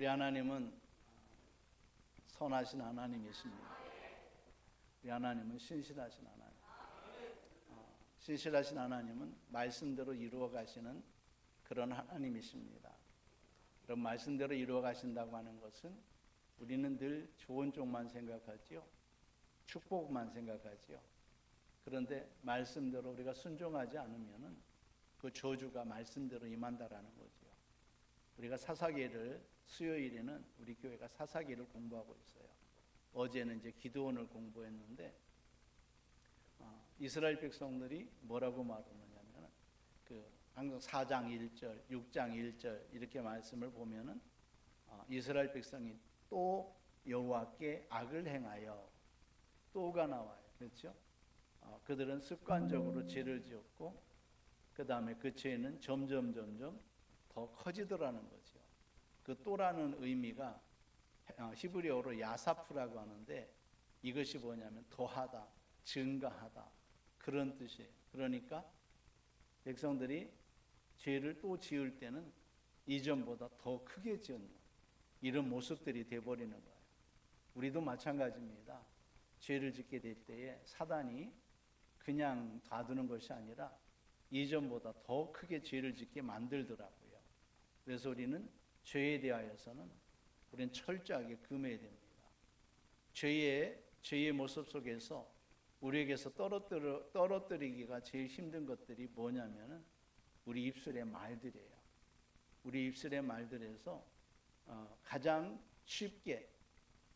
우리 하나님은 선하신 하나님이십니다. 우리 하나님은 신실하신 하나님. 신실하신 하나님은 말씀대로 이루어 가시는 그런 하나님이십니다. 그런 말씀대로 이루어 가신다고 하는 것은 우리는 늘 좋은 쪽만 생각하지요. 축복만 생각하지요. 그런데 말씀대로 우리가 순종하지 않으면은 그 저주가 말씀대로 임한다라는 거죠. 우리가 사사기를 수요일에는 우리 교회가 사사기를 공부하고 있어요. 어제는 이제 기드온을 공부했는데 이스라엘 백성들이 뭐라고 말하느냐면 항상 4장 1절, 6장 1절 이렇게 말씀을 보면은 이스라엘 백성이 또 여호와께 악을 행하여 또가 나와요. 그렇죠? 그들은 습관적으로 죄를 지었고 그 다음에 그 죄는 점점 더 커지더라는 거죠. 그 또라는 의미가 히브리어로 야사프라고 하는데 이것이 뭐냐면 더하다, 증가하다 그런 뜻이에요. 그러니까 백성들이 죄를 또 지을 때는 이전보다 더 크게 지은 이런 모습들이 돼버리는 거예요. 우리도 마찬가지입니다. 죄를 짓게 될 때에 사단이 그냥 놔두는 것이 아니라 이전보다 더 크게 죄를 짓게 만들더라고요. 그래서 우리는 죄에 대하여서는 우리는 철저하게 금해야 됩니다. 죄의 모습 속에서 우리에게서 떨어뜨리기가 제일 힘든 것들이 뭐냐면은 우리 입술의 말들이에요. 우리 입술의 말들에서 가장 쉽게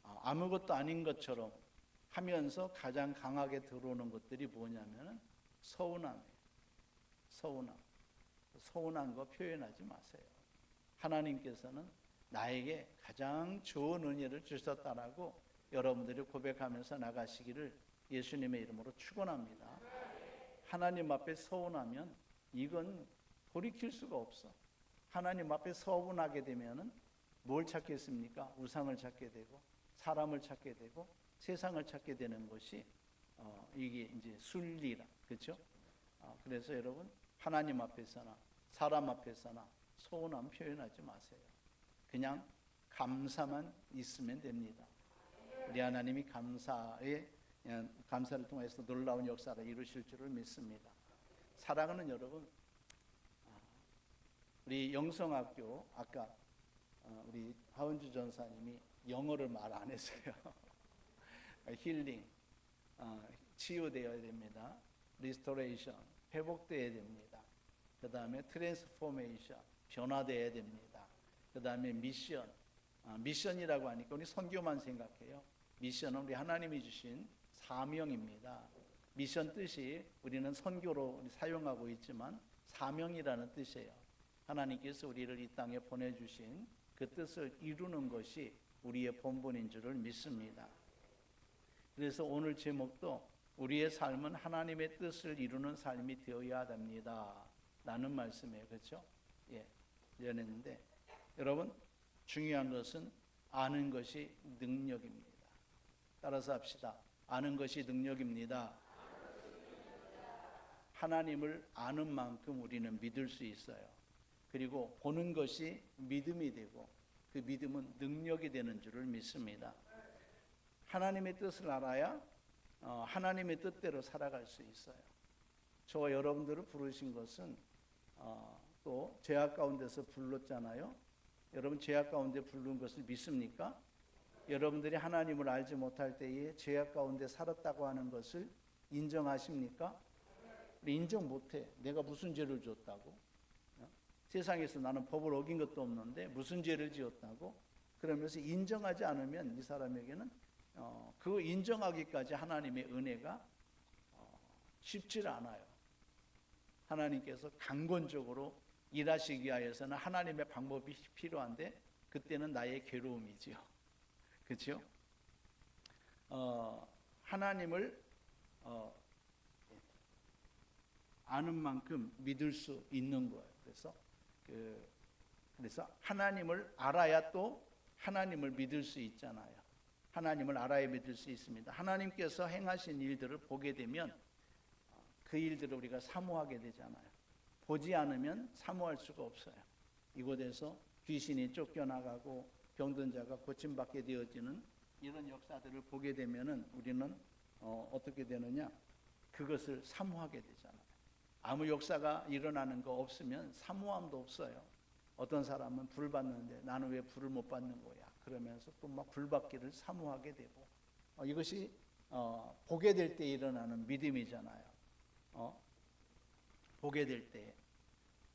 아무것도 아닌 것처럼 하면서 가장 강하게 들어오는 것들이 뭐냐면은 서운함이에요. 서운한 거 표현하지 마세요. 하나님께서는 나에게 가장 좋은 은혜를 주셨다라고 여러분들이 고백하면서 나가시기를 예수님의 이름으로 축원합니다. 하나님 앞에 서운하면 이건 돌이킬 수가 없어. 하나님 앞에 서운하게 되면은 뭘 찾겠습니까? 우상을 찾게 되고 사람을 찾게 되고 세상을 찾게 되는 것이 이게 이제 순리라, 그렇죠? 그래서 여러분 하나님 앞에서나 사람 앞에서나 서운함 표현하지 마세요. 그냥 감사만 있으면 됩니다. 우리 하나님이 감사를 통해서 놀라운 역사를 이루실 줄을 믿습니다. 사랑하는 여러분, 우리 영성학교 아까 우리 하은주 전사님이 영어를 말 안 했어요. 힐링, 치유되어야 됩니다. 리스토레이션, 회복되어야 됩니다. 그 다음에 트랜스포메이션, 변화되어야 됩니다. 그 다음에 미션, 미션이라고 하니까 우리 선교만 생각해요. 미션은 우리 하나님이 주신 사명입니다. 미션 뜻이 우리는 선교로 사용하고 있지만 사명이라는 뜻이에요. 하나님께서 우리를 이 땅에 보내주신 그 뜻을 이루는 것이 우리의 본분인 줄을 믿습니다. 그래서 오늘 제목도 우리의 삶은 하나님의 뜻을 이루는 삶이 되어야 됩니다 라는 말씀이에요. 그렇죠? 연했는데 여러분 중요한 것은 아는 것이 능력입니다. 따라서 합시다. 아는 것이 능력입니다. 하나님을 아는 만큼 우리는 믿을 수 있어요. 그리고 보는 것이 믿음이 되고 그 믿음은 능력이 되는 줄을 믿습니다. 하나님의 뜻을 알아야 하나님의 뜻대로 살아갈 수 있어요. 저와 여러분들을 부르신 것은 또 죄악 가운데서 불렀잖아요. 여러분 죄악 가운데 부른 것을 믿습니까? 여러분들이 하나님을 알지 못할 때에 죄악 가운데 살았다고 하는 것을 인정하십니까? 인정 못해. 내가 무슨 죄를 지었다고? 세상에서 나는 법을 어긴 것도 없는데 무슨 죄를 지었다고? 그러면서 인정하지 않으면 이 사람에게는 그 인정하기까지 하나님의 은혜가 쉽지 않아요. 하나님께서 강권적으로 일하시기 위해서는 하나님의 방법이 필요한데 그때는 나의 괴로움이지요. 그렇죠? 하나님을 아는 만큼 믿을 수 있는 거예요. 그래서 하나님을 알아야 또 하나님을 믿을 수 있잖아요. 하나님을 알아야 믿을 수 있습니다. 하나님께서 행하신 일들을 보게 되면 그 일들을 우리가 사모하게 되잖아요. 보지 않으면 사모할 수가 없어요. 이곳에서 귀신이 쫓겨나가고 병든 자가 고침받게 되어지는 이런 역사들을 보게 되면은 우리는 어떻게 되느냐? 그것을 사모하게 되잖아요. 아무 역사가 일어나는 거 없으면 사모함도 없어요. 어떤 사람은 불 받는데 나는 왜 불을 못 받는 거야? 그러면서 또 막 불 받기를 사모하게 되고, 이것이 보게 될 때 일어나는 믿음이잖아요. 보게 될 때.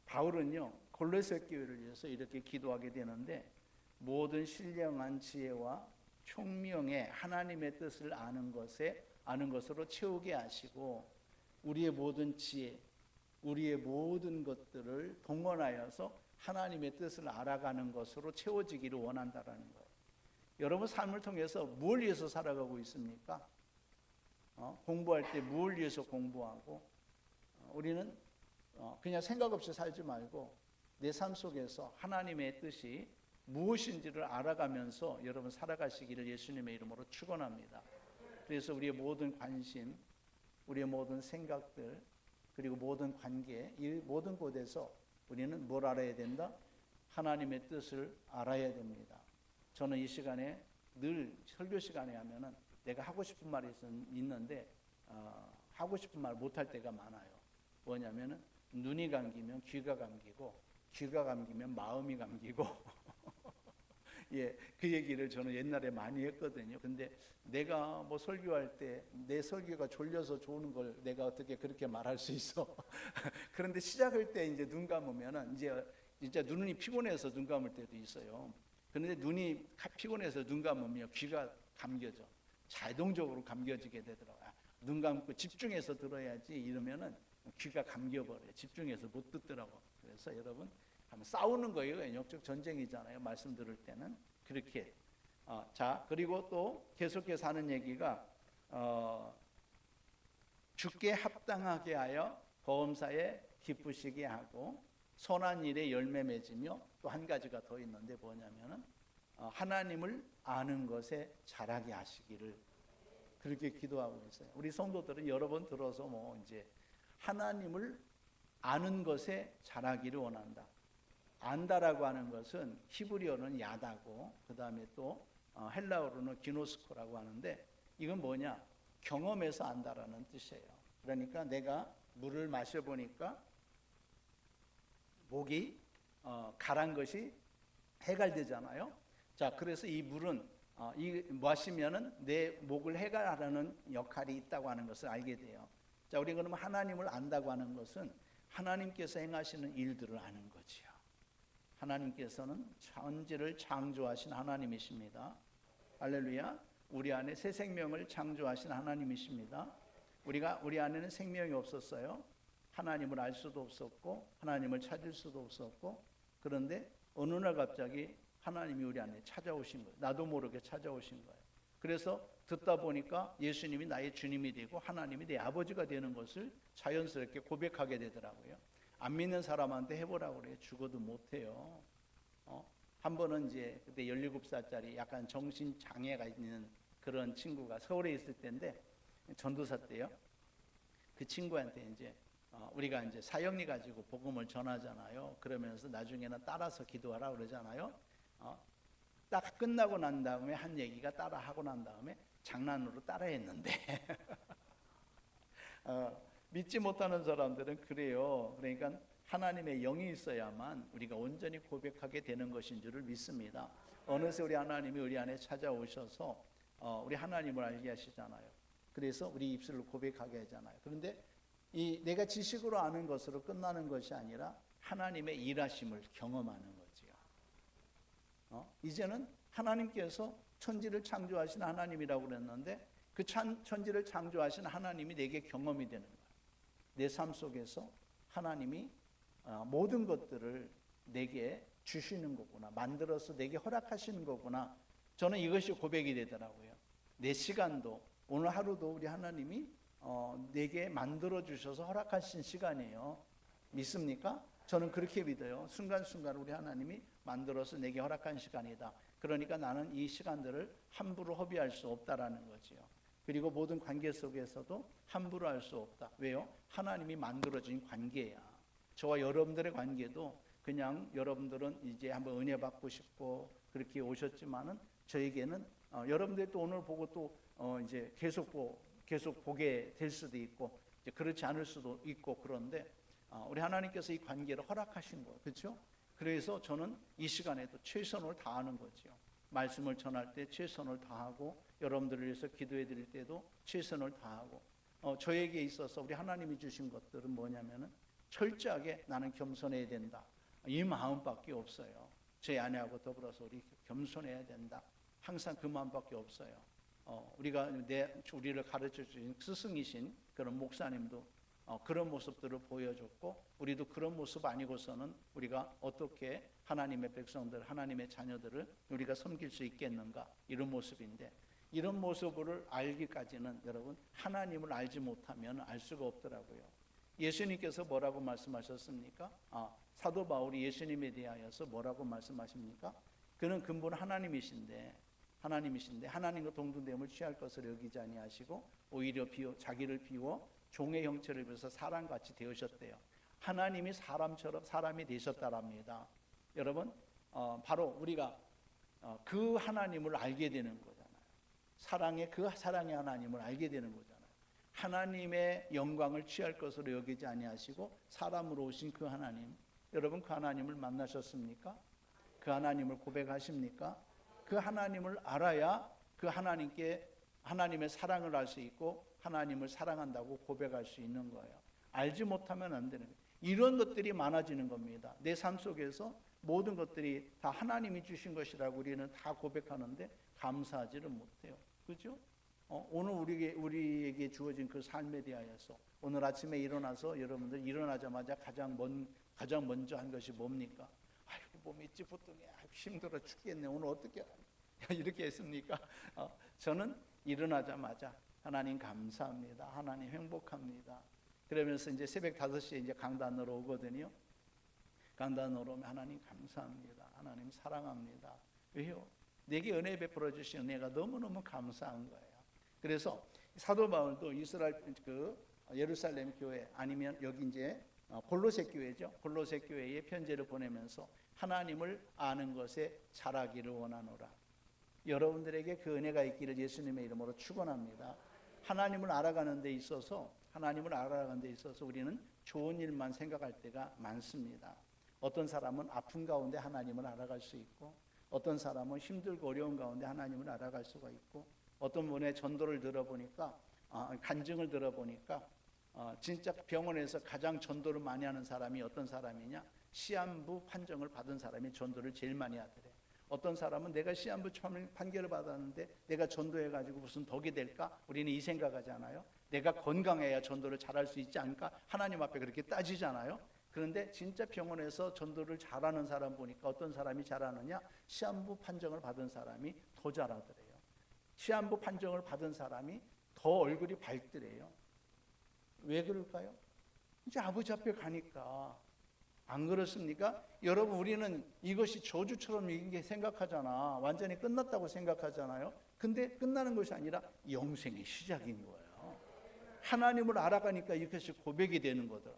바울은요 골로새 교회를 위해서 이렇게 기도하게 되는데, 모든 신령한 지혜와 총명의 하나님의 뜻을 아는 것으로 채우게 하시고, 우리의 모든 지혜, 우리의 모든 것들을 동원하여서 하나님의 뜻을 알아가는 것으로 채워지기를 원한다라는 거예요. 여러분 삶을 통해서 무엇을 위해서 살아가고 있습니까? 공부할 때 무엇을 위해서 공부하고, 우리는 그냥 생각 없이 살지 말고 내 삶 속에서 하나님의 뜻이 무엇인지를 알아가면서 여러분 살아가시기를 예수님의 이름으로 축원합니다. 그래서 우리의 모든 관심, 우리의 모든 생각들, 그리고 모든 관계, 이 모든 곳에서 우리는 뭘 알아야 된다? 하나님의 뜻을 알아야 됩니다. 저는 이 시간에 늘 설교 시간에 하면은 내가 하고 싶은 말이 있는데 하고 싶은 말 못할 때가 많아요. 뭐냐면은 눈이 감기면 귀가 감기고, 귀가 감기면 마음이 감기고 예, 그 얘기를 저는 옛날에 많이 했거든요. 근데 내가 뭐 설교할 때 내 설교가 졸려서 좋은 걸 내가 어떻게 그렇게 말할 수 있어? 그런데 시작할 때 이제 눈 감으면은 이제 진짜 눈이 피곤해서 눈 감을 때도 있어요. 그런데 눈이 피곤해서 눈 감으면 귀가 감겨져. 자동적으로 감겨지게 되더라고요. 눈 감고 집중해서 들어야지 이러면은 귀가 감겨버려요. 집중해서 못 듣더라고. 그래서 여러분 한번 싸우는 거예요. 영적 전쟁이잖아요. 말씀 들을 때는 그렇게. 자, 그리고 또 계속해서 하는 얘기가 주께 합당하게 하여 범사에 기쁘시게 하고 선한 일에 열매 맺으며, 또 한 가지가 더 있는데 뭐냐면은 하나님을 아는 것에 자라게 하시기를, 그렇게 기도하고 있어요. 우리 성도들은 여러 번 들어서 뭐 이제 하나님을 아는 것에 자라기를 원한다. 안다라고 하는 것은 히브리어는 야다고, 그 다음에 또 헬라어로는 기노스코라고 하는데, 이건 뭐냐? 경험해서 안다라는 뜻이에요. 그러니까 내가 물을 마셔보니까 목이 가란 것이 해갈되잖아요. 자, 그래서 이 물은 이 마시면은 내 목을 해갈하는 역할이 있다고 하는 것을 알게 돼요. 자, 우리 그러면 하나님을 안다고 하는 것은 하나님께서 행하시는 일들을 아는 거지요. 하나님께서는 천지를 창조하신 하나님이십니다. 할렐루야. 우리 안에 새 생명을 창조하신 하나님이십니다. 우리 안에는 생명이 없었어요. 하나님을 알 수도 없었고 하나님을 찾을 수도 없었고, 그런데 어느 날 갑자기 하나님이 우리 안에 찾아오신 거예요. 나도 모르게 찾아오신 거예요. 그래서 듣다 보니까 예수님이 나의 주님이 되고 하나님이 내 아버지가 되는 것을 자연스럽게 고백하게 되더라고요. 안 믿는 사람한테 해보라고 그래요. 죽어도 못해요. 한 번은 이제 그때 17살짜리 약간 정신장애가 있는 그런 친구가 서울에 있을 때인데, 전도사 때요. 그 친구한테 이제 우리가 이제 사형리 가지고 복음을 전하잖아요. 그러면서 나중에는 따라서 기도하라 그러잖아요. 딱 끝나고 난 다음에 한 얘기가 따라 하고 난 다음에 장난으로 따라했는데 믿지 못하는 사람들은 그래요. 그러니까 하나님의 영이 있어야만 우리가 온전히 고백하게 되는 것인 줄을 믿습니다. 어느새 우리 하나님이 우리 안에 찾아오셔서 우리 하나님을 알게 하시잖아요. 그래서 우리 입술로 고백하게 하잖아요. 그런데 이 내가 지식으로 아는 것으로 끝나는 것이 아니라 하나님의 일하심을 경험하는 거지요. 이제는 하나님께서 천지를 창조하신 하나님이라고 그랬는데, 그 천지를 창조하신 하나님이 내게 경험이 되는 거예요. 내 삶 속에서 하나님이 모든 것들을 내게 주시는 거구나, 만들어서 내게 허락하시는 거구나. 저는 이것이 고백이 되더라고요. 내 시간도, 오늘 하루도 우리 하나님이 내게 만들어 주셔서 허락하신 시간이에요. 믿습니까? 저는 그렇게 믿어요. 순간순간 우리 하나님이 만들어서 내게 허락한 시간이다. 그러니까 나는 이 시간들을 함부로 허비할 수 없다라는 거지요. 그리고 모든 관계 속에서도 함부로 할 수 없다. 왜요? 하나님이 만들어진 관계야. 저와 여러분들의 관계도 그냥 여러분들은 이제 한번 은혜 받고 싶고 그렇게 오셨지만은 저에게는 여러분들이 또 오늘 보고 또 이제 계속 보게 될 수도 있고 이제 그렇지 않을 수도 있고 그런데 우리 하나님께서 이 관계를 허락하신 거예요. 그렇죠? 그래서 저는 이 시간에도 최선을 다하는 거죠. 말씀을 전할 때 최선을 다하고 여러분들을 위해서 기도해 드릴 때도 최선을 다하고 저에게 있어서 우리 하나님이 주신 것들은 뭐냐면은 철저하게 나는 겸손해야 된다. 이 마음밖에 없어요. 제 아내하고 더불어서 우리 겸손해야 된다. 항상 그 마음밖에 없어요. 우리를 가르쳐 주신 스승이신 그런 목사님도 그런 모습들을 보여줬고 우리도 그런 모습 아니고서는 우리가 어떻게 하나님의 백성들, 하나님의 자녀들을 우리가 섬길 수 있겠는가 이런 모습인데 이런 모습을 알기까지는 여러분 하나님을 알지 못하면 알 수가 없더라고요. 예수님께서 뭐라고 말씀하셨습니까? 사도 바울이 예수님에 대하여서 뭐라고 말씀하십니까? 그는 근본 하나님이신데 하나님과 동등됨을 취할 것을 여기지 아니하시고 오히려 자기를 비워 종의 형체를 입어서 사람같이 되으셨대요. 하나님이 사람이 되셨다랍니다. 여러분 바로 우리가 그 하나님을 알게 되는 거잖아요. 그 사랑의 하나님을 알게 되는 거잖아요. 하나님의 영광을 취할 것으로 여기지 아니하시고 사람으로 오신 그 하나님, 여러분 그 하나님을 만나셨습니까? 그 하나님을 고백하십니까? 그 하나님을 알아야 그 하나님의 사랑을 알 수 있고 하나님을 사랑한다고 고백할 수 있는 거예요. 알지 못하면 안 되는 거예요. 이런 것들이 많아지는 겁니다. 내 삶 속에서 모든 것들이 다 하나님이 주신 것이라고 우리는 다 고백하는데 감사하지를 못해요. 그렇죠? 오늘 우리에게 주어진 그 삶에 대하여서 오늘 아침에 일어나서 여러분들 일어나자마자 가장 먼저 한 것이 뭡니까? 아이고 몸이 찌뿌둥해, 힘들어 죽겠네. 오늘 어떻게 이렇게 했습니까? 저는 일어나자마자 하나님 감사합니다. 하나님 행복합니다. 그러면서 이제 새벽 5시에 이제 강단으로 오거든요. 강단으로 오면 하나님 감사합니다. 하나님 사랑합니다. 왜요? 내게 은혜 베풀어 주신 은혜가 너무너무 감사한 거예요. 그래서 사도 바울도 이스라엘 예루살렘 교회 아니면 여기 이제 골로새 교회죠. 골로새 교회에 편지를 보내면서 하나님을 아는 것에 자라기를 원하노라. 여러분들에게 그 은혜가 있기를 예수님의 이름으로 축원합니다. 하나님을 알아가는 데 있어서 우리는 좋은 일만 생각할 때가 많습니다. 어떤 사람은 아픔 가운데 하나님을 알아갈 수 있고 어떤 사람은 힘들고 어려운 가운데 하나님을 알아갈 수가 있고 어떤 분의 전도를 들어보니까 간증을 들어보니까 진짜 병원에서 가장 전도를 많이 하는 사람이 어떤 사람이냐? 시한부 판정을 받은 사람이 전도를 제일 많이 하더래. 어떤 사람은 내가 시한부 판결을 받았는데 내가 전도해가지고 무슨 덕이 될까? 우리는 이 생각하잖아요. 내가 건강해야 전도를 잘할 수 있지 않을까? 하나님 앞에 그렇게 따지잖아요. 그런데 진짜 병원에서 전도를 잘하는 사람 보니까 어떤 사람이 잘하느냐? 시한부 판정을 받은 사람이 더 잘하더래요. 시한부 판정을 받은 사람이 더 얼굴이 밝더래요. 왜 그럴까요? 이제 아버지 앞에 가니까. 안 그렇습니까? 여러분 우리는 이것이 저주처럼 이게 생각하잖아. 완전히 끝났다고 생각하잖아요. 근데 끝나는 것이 아니라 영생의 시작인 거예요. 하나님을 알아가니까 이것이 고백이 되는 거더라.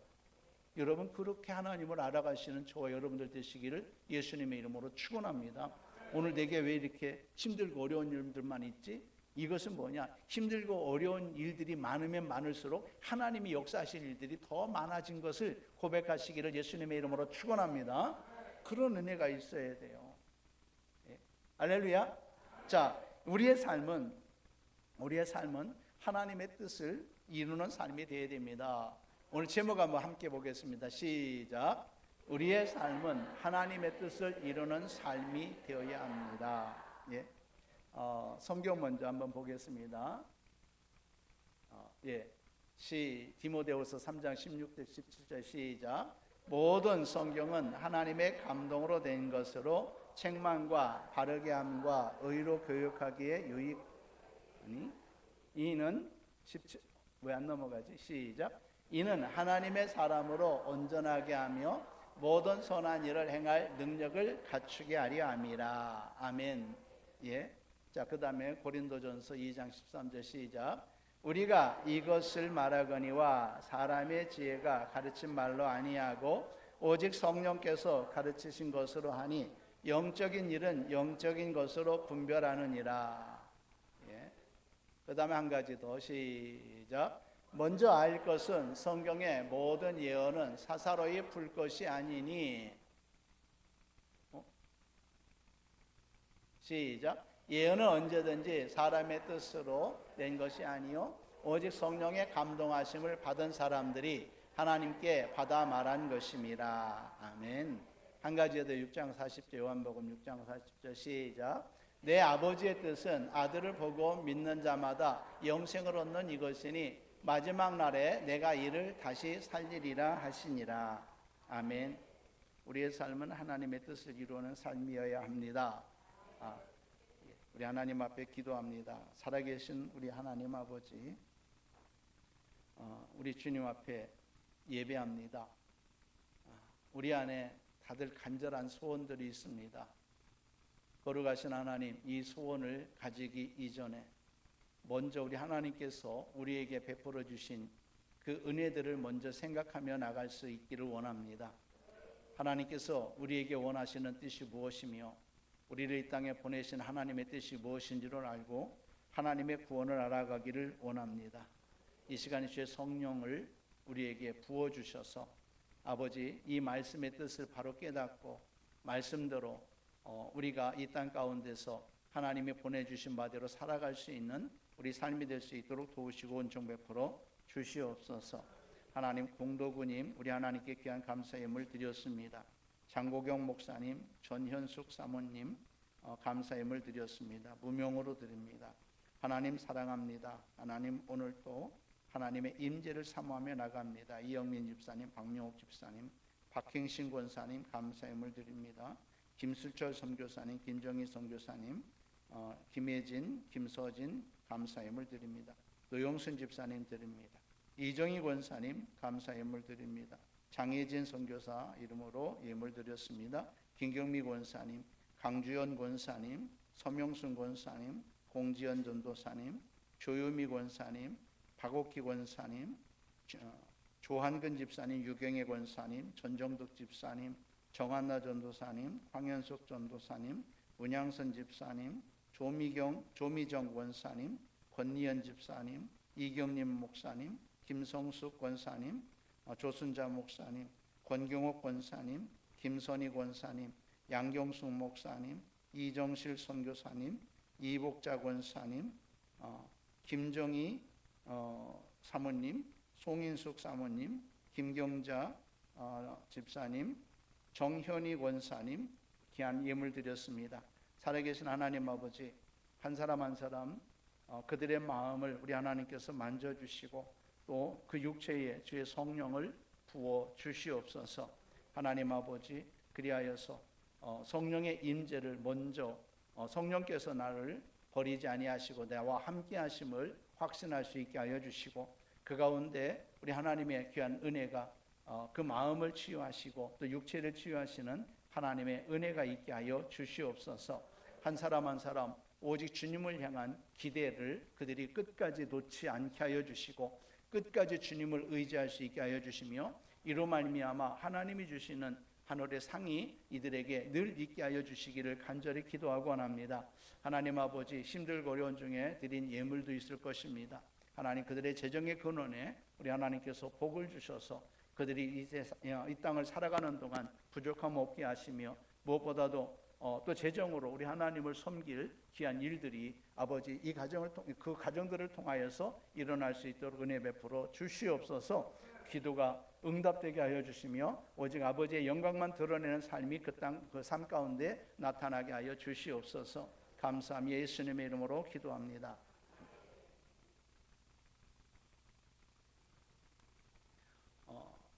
여러분 그렇게 하나님을 알아가시는 저와 여러분들 되시기를 예수님의 이름으로 축원합니다. 오늘 내게 왜 이렇게 힘들고 어려운 일들만 있지? 이것은 뭐냐? 힘들고 어려운 일들이 많으면 많을수록 하나님이 역사하실 일들이 더 많아진 것을 고백하시기를 예수님의 이름으로 축원합니다. 그런 은혜가 있어야 돼요. 예. 할렐루야. 자, 우리의 삶은 하나님의 뜻을 이루는 삶이 되어야 됩니다. 오늘 제목 한번 함께 보겠습니다. 시작. 우리의 삶은 하나님의 뜻을 이루는 삶이 되어야 합니다. 예. 성경 먼저 한번 보겠습니다. 디모데후서 3장 16절 17절 시작. 모든 성경은 하나님의 감동으로 된 것으로 책망과 바르게 함과 의로 교육하기에 이는 17 왜 안 넘어가지? 시작. 이는 하나님의 사람으로 온전하게 하며 모든 선한 일을 행할 능력을 갖추게 하려 함이라. 아멘. 예. 자, 그 다음에 고린도전서 2장 13절 시작. 우리가 이것을 말하거니와 사람의 지혜가 가르친 말로 아니하고 오직 성령께서 가르치신 것으로 하니 영적인 일은 영적인 것으로 분별하느니라. 예. 그 다음에 한 가지 더 시작. 먼저 알 것은 성경의 모든 예언은 사사로이 풀 것이 아니니. 시작. 예언은 언제든지 사람의 뜻으로 낸 것이 아니요 오직 성령의 감동하심을 받은 사람들이 하나님께 받아 말한 것임이라. 아멘. 한 가지 더 6장 40절 요한복음 6장 40절 시작. 내 아버지의 뜻은 아들을 보고 믿는 자마다 영생을 얻는 이것이니 마지막 날에 내가 이를 다시 살리리라 하시니라. 아멘. 우리의 삶은 하나님의 뜻을 이루는 삶이어야 합니다. 우리 하나님 앞에 기도합니다. 살아계신 우리 하나님 아버지, 우리 주님 앞에 예배합니다. 우리 안에 다들 간절한 소원들이 있습니다. 거룩하신 하나님, 이 소원을 가지기 이전에 먼저 우리 하나님께서 우리에게 베풀어 주신 그 은혜들을 먼저 생각하며 나갈 수 있기를 원합니다. 하나님께서 우리에게 원하시는 뜻이 무엇이며 우리를 이 땅에 보내신 하나님의 뜻이 무엇인지를 알고 하나님의 구원을 알아가기를 원합니다. 이 시간에 주의 성령을 우리에게 부어주셔서 아버지 이 말씀의 뜻을 바로 깨닫고 말씀대로 우리가 이 땅 가운데서 하나님이 보내주신 바대로 살아갈 수 있는 우리 삶이 될 수 있도록 도우시고 은총 베풀어 주시옵소서. 하나님 공도구님 우리 하나님께 귀한 감사의 예물 드렸습니다. 장고경 목사님, 전현숙 사모님 감사의 예물 드렸습니다. 무명으로 드립니다. 하나님 사랑합니다. 하나님 오늘도 하나님의 임재를 사모하며 나갑니다. 이영민 집사님, 박명옥 집사님, 박행신 권사님 감사의 예물 드립니다. 김술철 선교사님, 김정희 선교사님, 김혜진, 김서진 감사의 예물 드립니다. 노영순 집사님 드립니다. 이정희 권사님 감사의 예물 드립니다. 장혜진 선교사 이름으로 예물 드렸습니다. 김경미 권사님, 강주연 권사님, 서명순 권사님, 공지연 전도사님, 조유미 권사님, 박옥기 권사님, 조한근 집사님, 유경애 권사님, 전정덕 집사님, 정한나 전도사님, 황현숙 전도사님, 문양선 집사님, 조미정 권사님, 권리연 집사님, 이경림 목사님, 김성숙 권사님, 조순자 목사님, 권경옥 권사님, 김선희 권사님, 양경숙 목사님, 이정실 선교사님, 이복자 권사님, 김정희 사모님, 송인숙 사모님, 김경자 집사님, 정현희 권사님 귀한 예물 드렸습니다. 살아계신 하나님 아버지 한 사람 한 사람 그들의 마음을 우리 하나님께서 만져주시고 또 그 육체에 주의 성령을 부어 주시옵소서. 하나님 아버지 그리하여서 성령의 임재를 먼저 성령께서 나를 버리지 아니하시고 나와 함께 하심을 확신할 수 있게 하여 주시고 그 가운데 우리 하나님의 귀한 은혜가 그 마음을 치유하시고 또 육체를 치유하시는 하나님의 은혜가 있게 하여 주시옵소서. 한 사람 한 사람 오직 주님을 향한 기대를 그들이 끝까지 놓지 않게 하여 주시고 끝까지 주님을 의지할 수 있게 하여 주시며 이로 말미암아 하나님이 주시는 하늘의 상이 이들에게 늘 있게 하여 주시기를 간절히 기도하고 원합니다. 하나님 아버지 힘들고 어려운 중에 드린 예물도 있을 것입니다. 하나님 그들의 재정의 근원에 우리 하나님께서 복을 주셔서 그들이 이 땅을 살아가는 동안 부족함 없게 하시며 무엇보다도 또 재정으로 우리 하나님을 섬길 귀한 일들이 아버지 이 그 가정들을 통하여서 일어날 수 있도록 은혜 베풀어 주시옵소서. 기도가 응답되게 하여 주시며 오직 아버지의 영광만 드러내는 삶이 그 삶 가운데 나타나게 하여 주시옵소서. 감사함 예수님의 이름으로 기도합니다.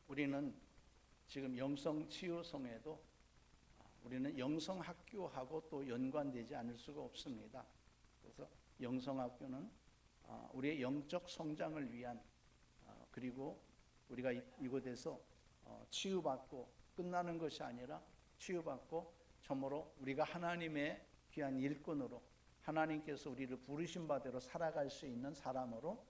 우리는 지금 영성치유성에도 우리는 영성학교하고 또 연관되지 않을 수가 없습니다. 그래서 영성학교는 우리의 영적 성장을 위한 그리고 우리가 이곳에서 치유받고 끝나는 것이 아니라 치유받고 참으로 우리가 하나님의 귀한 일꾼으로 하나님께서 우리를 부르신 바대로 살아갈 수 있는 사람으로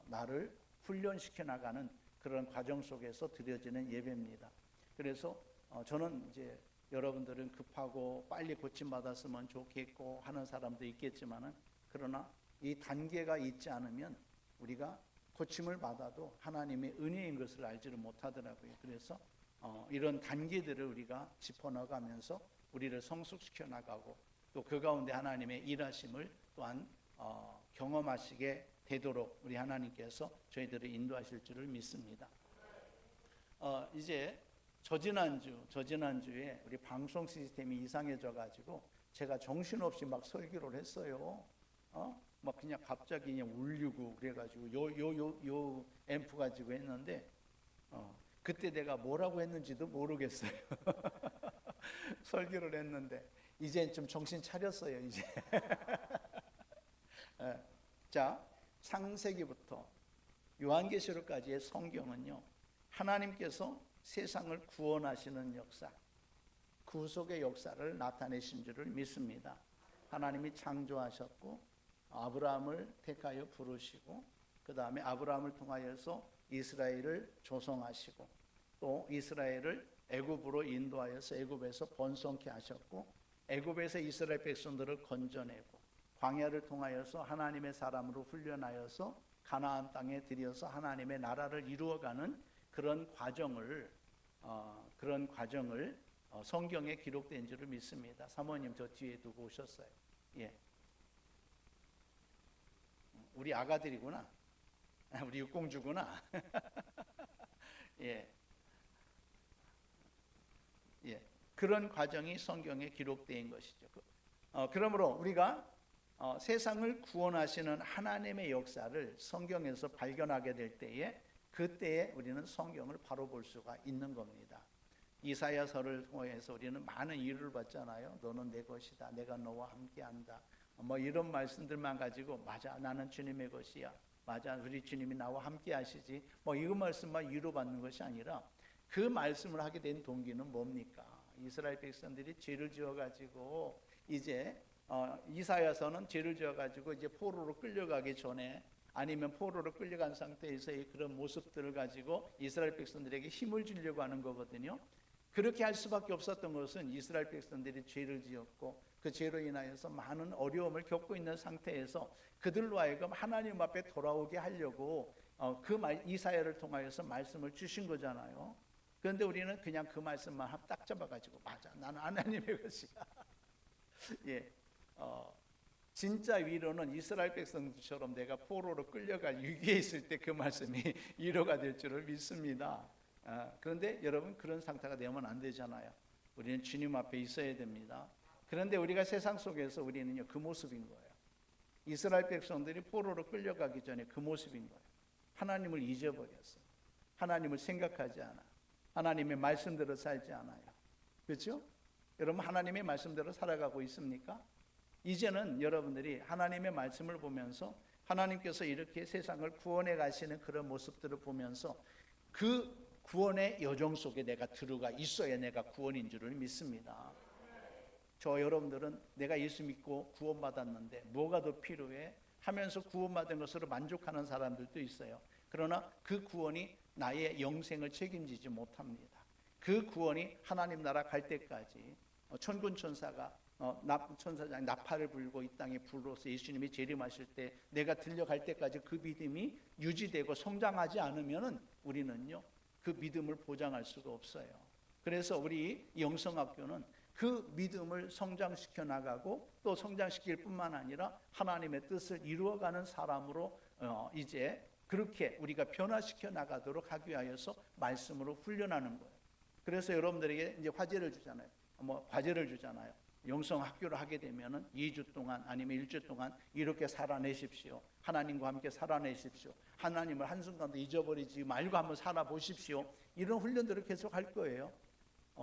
나를 훈련시켜 나가는 그런 과정 속에서 드려지는 예배입니다. 그래서 저는 이제 여러분들은 급하고 빨리 고침받았으면 좋겠고 하는 사람도 있겠지만은, 그러나 이 단계가 있지 않으면 우리가 고침을 받아도 하나님의 은혜인 것을 알지를 못하더라고요. 그래서 이런 단계들을 우리가 짚어나가면서 우리를 성숙시켜 나가고, 또 그 가운데 하나님의 일하심을 또한 경험하시게 되도록 우리 하나님께서 저희들을 인도하실 줄을 믿습니다. 이제 저지난주에 우리 방송 시스템이 이상해져 가지고 제가 정신없이 막 설교를 했어요. 막 그냥 갑자기 그냥 울리고 그래가지고 요 앰프 가지고 했는데, 그때 내가 뭐라고 했는지도 모르겠어요. 설교를 했는데 이제 좀 정신 차렸어요. 이제. 자, 창세기부터 요한계시록까지의 성경은요, 하나님께서 세상을 구원하시는 역사, 구속의 역사를 나타내신 줄을 믿습니다. 하나님이 창조하셨고 아브라함을 택하여 부르시고, 그 다음에 아브라함을 통하여서 이스라엘을 조성하시고, 또 이스라엘을 애굽으로 인도하여서 애굽에서 번성케 하셨고, 애굽에서 이스라엘 백성들을 건져내고 광야를 통하여서 하나님의 사람으로 훈련하여서 가나안 땅에 들여서 하나님의 나라를 이루어가는 그런 과정을 성경에 기록된 줄을 믿습니다. 사모님 저 뒤에 두고 오셨어요. 예. 우리 아가들이구나. 우리 육공주구나. 예. 예. 그런 과정이 성경에 기록된 것이죠. 그러므로 우리가 세상을 구원하시는 하나님의 역사를 성경에서 발견하게 될 때에, 그때에 우리는 성경을 바로 볼 수가 있는 겁니다. 이사야서를 통해서 우리는 많은 위로를 받잖아요. 너는 내 것이다. 내가 너와 함께한다. 뭐 이런 말씀들만 가지고, 맞아, 나는 주님의 것이야. 맞아, 우리 주님이 나와 함께 하시지. 뭐 이 말씀만 위로받는 것이 아니라, 그 말씀을 하게 된 동기는 뭡니까? 이스라엘 백성들이 죄를 지어가지고 이제 이사야서는 죄를 지어가지고 이제 포로로 끌려가기 전에, 아니면 포로로 끌려간 상태에서의 그런 모습들을 가지고 이스라엘 백성들에게 힘을 주려고 하는 거거든요. 그렇게 할 수밖에 없었던 것은 이스라엘 백성들이 죄를 지었고, 그 죄로 인하여서 많은 어려움을 겪고 있는 상태에서 그들로 하여금 하나님 앞에 돌아오게 하려고 이사야를 통하여서 말씀을 주신 거잖아요. 그런데 우리는 그냥 그 말씀만 딱 잡아가지고, 맞아, 나는 하나님의 것이야. 예, 진짜 위로는 이스라엘 백성들처럼 내가 포로로 끌려갈 위기에 있을 때 그 말씀이 위로가 될 줄을 믿습니다. 그런데 여러분, 그런 상태가 되면 안 되잖아요. 우리는 주님 앞에 있어야 됩니다. 그런데 우리가 세상 속에서 우리는요, 그 모습인 거예요. 이스라엘 백성들이 포로로 끌려가기 전에 그 모습인 거예요. 하나님을 잊어버렸어요. 하나님을 생각하지 않아. 하나님의 말씀대로 살지 않아요. 그렇죠? 여러분, 하나님의 말씀대로 살아가고 있습니까? 이제는 여러분들이 하나님의 말씀을 보면서 하나님께서 이렇게 세상을 구원해 가시는 그런 모습들을 보면서 그 구원의 여정 속에 내가 들어가 있어야 내가 구원인 줄을 믿습니다. 저 여러분들은 내가 예수 믿고 구원받았는데 뭐가 더 필요해? 하면서 구원받은 것으로 만족하는 사람들도 있어요. 그러나 그 구원이 나의 영생을 책임지지 못합니다. 그 구원이 하나님 나라 갈 때까지 천군 천사가 천사장 나팔을 불고 이 땅에 불로서 예수님이 재림하실 때 내가 들려갈 때까지 그 믿음이 유지되고 성장하지 않으면은 우리는요, 그 믿음을 보장할 수가 없어요. 그래서 우리 영성학교는 그 믿음을 성장시켜 나가고, 또 성장시킬 뿐만 아니라 하나님의 뜻을 이루어가는 사람으로 이제 그렇게 우리가 변화시켜 나가도록 하기 위하여서 말씀으로 훈련하는 거예요. 그래서 여러분들에게 이제 과제를 주잖아요. 과제를 주잖아요. 영성학교를 하게 되면은 2주 동안 아니면 1주 동안 이렇게 살아내십시오. 하나님과 함께 살아내십시오. 하나님을 한순간도 잊어버리지 말고 한번 살아보십시오. 이런 훈련들을 계속 할 거예요.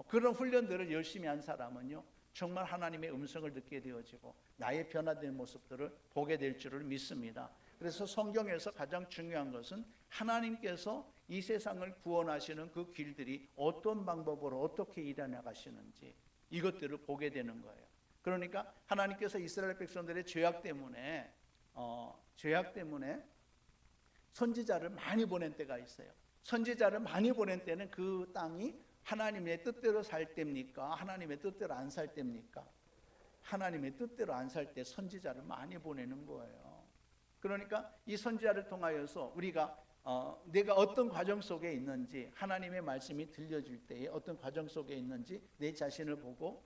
그런 훈련들을 열심히 한 사람은요, 정말 하나님의 음성을 듣게 되어지고 나의 변화된 모습들을 보게 될 줄을 믿습니다. 그래서 성경에서 가장 중요한 것은 하나님께서 이 세상을 구원하시는 그 길들이 어떤 방법으로 어떻게 일어나가시는지 이것들을 보게 되는 거예요. 그러니까 하나님께서 이스라엘 백성들의 죄악 때문에 선지자를 많이 보낸 때가 있어요. 선지자를 많이 보낸 때는 그 땅이 하나님의 뜻대로 살 때입니까? 하나님의 뜻대로 안 살 때입니까? 하나님의 뜻대로 안 살 때 선지자를 많이 보내는 거예요. 그러니까 이 선지자를 통하여서 우리가 내가 어떤 과정 속에 있는지, 하나님의 말씀이 들려줄 때에 어떤 과정 속에 있는지 내 자신을 보고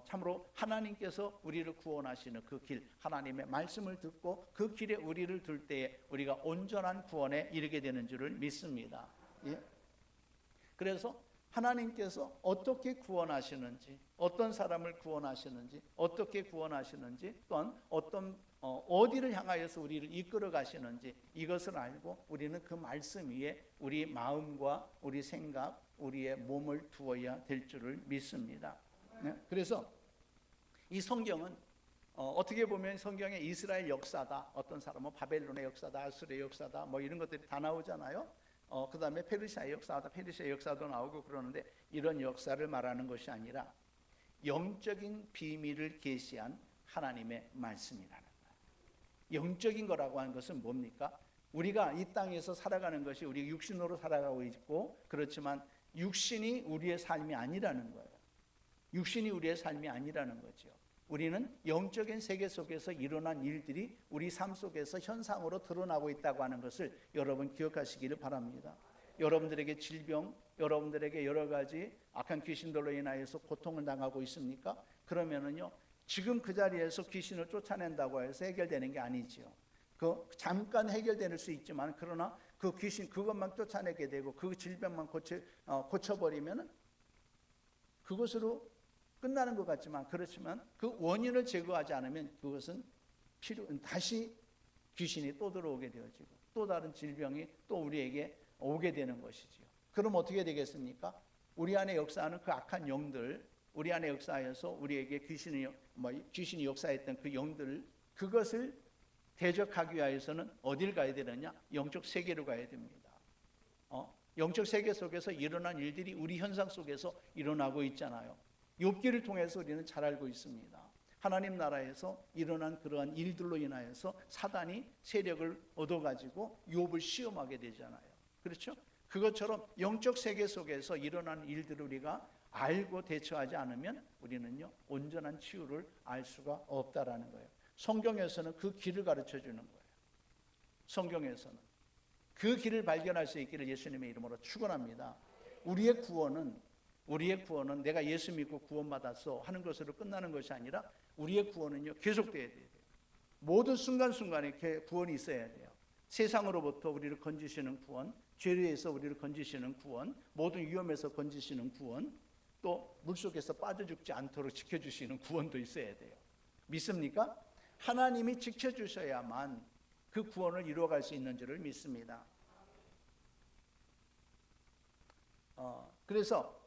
참으로 하나님께서 우리를 구원하시는 그 길, 하나님의 말씀을 듣고 그 길에 우리를 둘 때에 우리가 온전한 구원에 이르게 되는 줄을 믿습니다. 예? 그래서 하나님께서 어떻게 구원하시는지, 어떤 사람을 구원하시는지, 어떻게 구원하시는지, 또한 어디를 향하여서 우리를 이끌어 가시는지, 이것을 알고 우리는 그 말씀 위에 우리 마음과 우리 생각, 우리의 몸을 두어야 될 줄을 믿습니다. 네? 그래서 이 성경은 어떻게 보면 성경의 이스라엘 역사다, 어떤 사람은 바벨론의 역사다, 아수르의 역사다, 뭐 이런 것들이 다 나오잖아요. 그 다음에 페르시아의 역사다, 페르시아의 역사도 나오고 그러는데, 이런 역사를 말하는 것이 아니라 영적인 비밀을 계시한 하나님의 말씀이라는 거예요. 영적인 거라고 하는 것은 뭡니까? 우리가 이 땅에서 살아가는 것이 우리 육신으로 살아가고 있고, 그렇지만 육신이 우리의 삶이 아니라는 거예요. 육신이 우리의 삶이 아니라는 거죠. 우리는 영적인 세계 속에서 일어난 일들이 우리 삶 속에서 현상으로 드러나고 있다고 하는 것을 여러분 기억하시기를 바랍니다. 여러분들에게 질병, 여러분들에게 여러 가지 악한 귀신들로 인하여서 고통을 당하고 있습니까? 그러면은요, 지금 그 자리에서 귀신을 쫓아낸다고 해서 해결되는 게 아니지요. 그 잠깐 해결될 수 있지만, 그러나 그 귀신 그것만 쫓아내게 되고 그 질병만 고쳐버리면은 그것으로 끝나는 것 같지만, 그렇지만 그 원인을 제거하지 않으면 그것은 다시 귀신이 또 들어오게 되어지고 또 다른 질병이 또 우리에게 오게 되는 것이지요. 그럼 어떻게 되겠습니까? 우리 안에 역사하는 그 악한 영들, 우리 안에 역사하여서 우리에게 귀신이 역사했던 그 영들, 그것을 대적하기 위해서는 어딜 가야 되느냐? 영적 세계로 가야 됩니다. 영적 세계 속에서 일어난 일들이 우리 현상 속에서 일어나고 있잖아요. 욥기를 통해서 우리는 잘 알고 있습니다. 하나님 나라에서 일어난 그러한 일들로 인하여서 사단이 세력을 얻어가지고 욥을 시험하게 되잖아요. 그렇죠? 그것처럼 영적 세계 속에서 일어난 일들을 우리가 알고 대처하지 않으면 우리는요, 온전한 치유를 알 수가 없다라는 거예요. 성경에서는 그 길을 가르쳐 주는 거예요. 성경에서는 그 길을 발견할 수 있기를 예수님의 이름으로 축원합니다. 우리의 구원은 내가 예수 믿고 구원받았어 하는 것으로 끝나는 것이 아니라, 우리의 구원은요, 계속돼야 돼요. 모든 순간순간에 구원이 있어야 돼요. 세상으로부터 우리를 건지시는 구원, 죄에서 우리를 건지시는 구원, 모든 위험에서 건지시는 구원, 또 물속에서 빠져 죽지 않도록 지켜주시는 구원도 있어야 돼요. 믿습니까? 하나님이 지켜주셔야만 그 구원을 이루어갈 수 있는 줄을 믿습니다. 그래서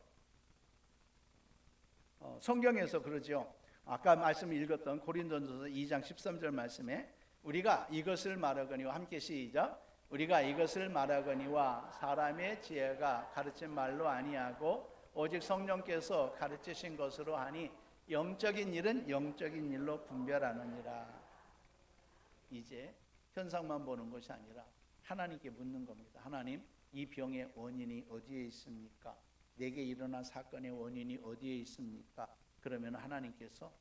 성경에서 그러죠. 아까 말씀 읽었던 고린도전서 2장 13절 말씀에 우리가 이것을 말하거니와, 함께 시작. 우리가 이것을 말하거니와 사람의 지혜가 가르친 말로 아니하고 오직 성령께서 가르치신 것으로 하니 영적인 일은 영적인 일로 분별하느니라. 이제 현상만 보는 것이 아니라 하나님께 묻는 겁니다. 하나님, 이 병의 원인이 어디에 있습니까? 내게 일어난 사건의 원인이 어디에 있습니까? 그러면 하나님께서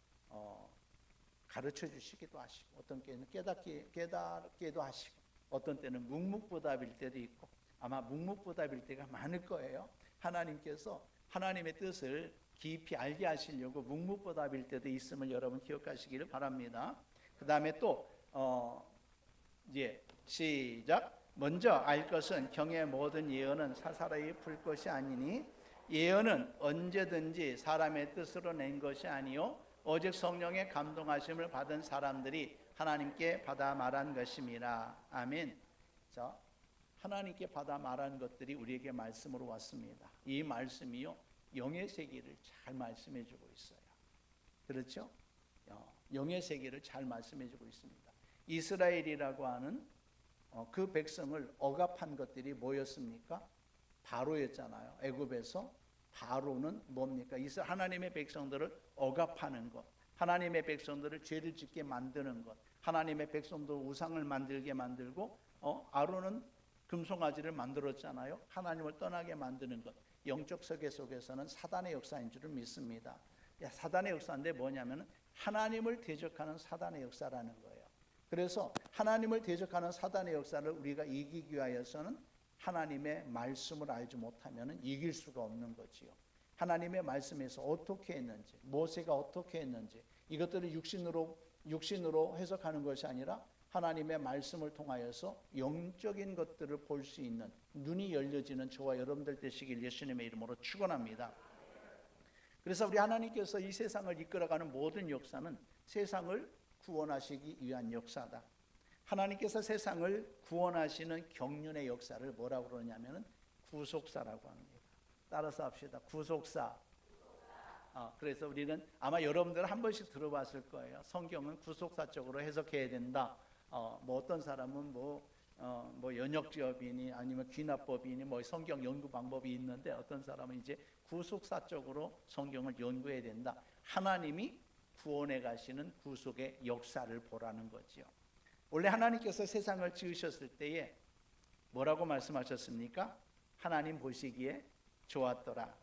가르쳐 주시기도 하시고, 어떤 때는 깨닫게도 하시고, 어떤 때는 묵묵부답일 때도 있고, 아마 묵묵부답일 때가 많을 거예요. 하나님께서 하나님의 뜻을 깊이 알게 하시려고 묵묵부답일 때도 있음을 여러분 기억하시기를 바랍니다. 그 다음에 또 이제 시작. 먼저 알 것은 경의 모든 예언은 사사로이 풀 것이 아니니 예언은 언제든지 사람의 뜻으로 낸 것이 아니요 오직 성령의 감동하심을 받은 사람들이 하나님께 받아 말한 것임이라. 아멘. 자, 하나님께 받아 말한 것들이 우리에게 말씀으로 왔습니다. 이 말씀이요, 영의 세계를 잘 말씀해 주고 있어요. 그렇죠? 영의 세계를 잘 말씀해 주고 있습니다. 이스라엘이라고 하는 그 백성을 억압한 것들이 뭐였습니까? 바로였잖아요. 애굽에서 바로는 뭡니까? 하나님의 백성들을 억압하는 것, 하나님의 백성들을 죄를 짓게 만드는 것, 하나님의 백성들 우상을 만들게 만들고, 아론은 금송아지를 만들었잖아요. 하나님을 떠나게 만드는 것. 영적 세계 속에서는 사단의 역사인 줄을 믿습니다. 사단의 역사인데 뭐냐면 하나님을 대적하는 사단의 역사라는 거예요. 그래서 하나님을 대적하는 사단의 역사를 우리가 이기기 위하여서는 하나님의 말씀을 알지 못하면 이길 수가 없는 거지요. 하나님의 말씀에서 어떻게 했는지, 모세가 어떻게 했는지, 이것들을 육신으로 해석하는 것이 아니라 하나님의 말씀을 통하여서 영적인 것들을 볼 수 있는 눈이 열려지는 저와 여러분들 되시길 예수님의 이름으로 축원합니다. 그래서 우리 하나님께서 이 세상을 이끌어가는 모든 역사는 세상을 구원하시기 위한 역사다. 하나님께서 세상을 구원하시는 경륜의 역사를 뭐라고 그러냐면 구속사라고 합니다. 따라서 합시다. 구속사. 그래서 우리는 아마 여러분들은 한 번씩 들어봤을 거예요. 성경은 구속사적으로 해석해야 된다. 뭐 어떤 사람은 뭐 연역지업이니 아니면 귀납법이니 뭐 성경 연구 방법이 있는데 어떤 사람은 이제 구속사적으로 성경을 연구해야 된다. 하나님이 구원해 가시는 구속의 역사를 보라는 거지요. 원래 하나님께서 세상을 지으셨을 때에 뭐라고 말씀하셨습니까? 하나님 보시기에 좋았더라.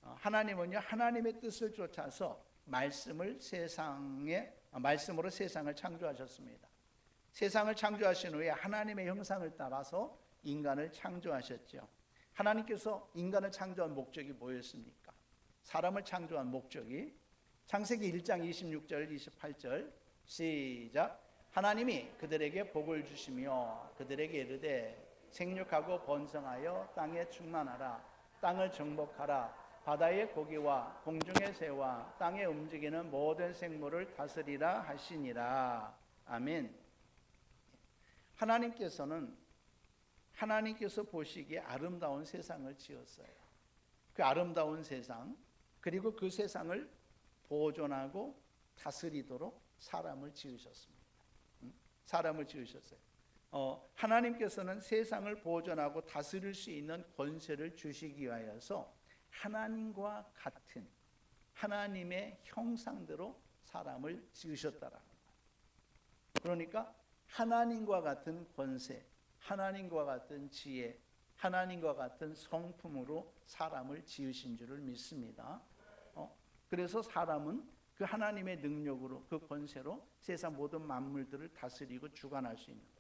하나님은요, 하나님의 뜻을 쫓아서 말씀으로 세상을 창조하셨습니다. 세상을 창조하신 후에 하나님의 형상을 따라서 인간을 창조하셨죠. 하나님께서 인간을 창조한 목적이 뭐였습니까? 사람을 창조한 목적이 창세기 1장 26절 28절 시작. 하나님이 그들에게 복을 주시며 그들에게 이르되 생육하고 번성하여 땅에 충만하라. 땅을 정복하라. 바다의 고기와 공중의 새와 땅에 움직이는 모든 생물을 다스리라 하시니라. 아멘. 하나님께서 보시기에 아름다운 세상을 지었어요. 그 아름다운 세상, 그리고 그 세상을 보존하고 다스리도록 사람을 지으셨습니다. 사람을 지으셨어요. 하나님께서는 세상을 보존하고 다스릴 수 있는 권세를 주시기 위하여서 하나님과 같은 하나님의 형상대로 사람을 지으셨다라는 거예요. 그러니까 하나님과 같은 권세, 하나님과 같은 지혜, 하나님과 같은 성품으로 사람을 지으신 줄을 믿습니다. 그래서 사람은 그 하나님의 능력으로, 그 권세로 세상 모든 만물들을 다스리고 주관할 수 있는 거예요.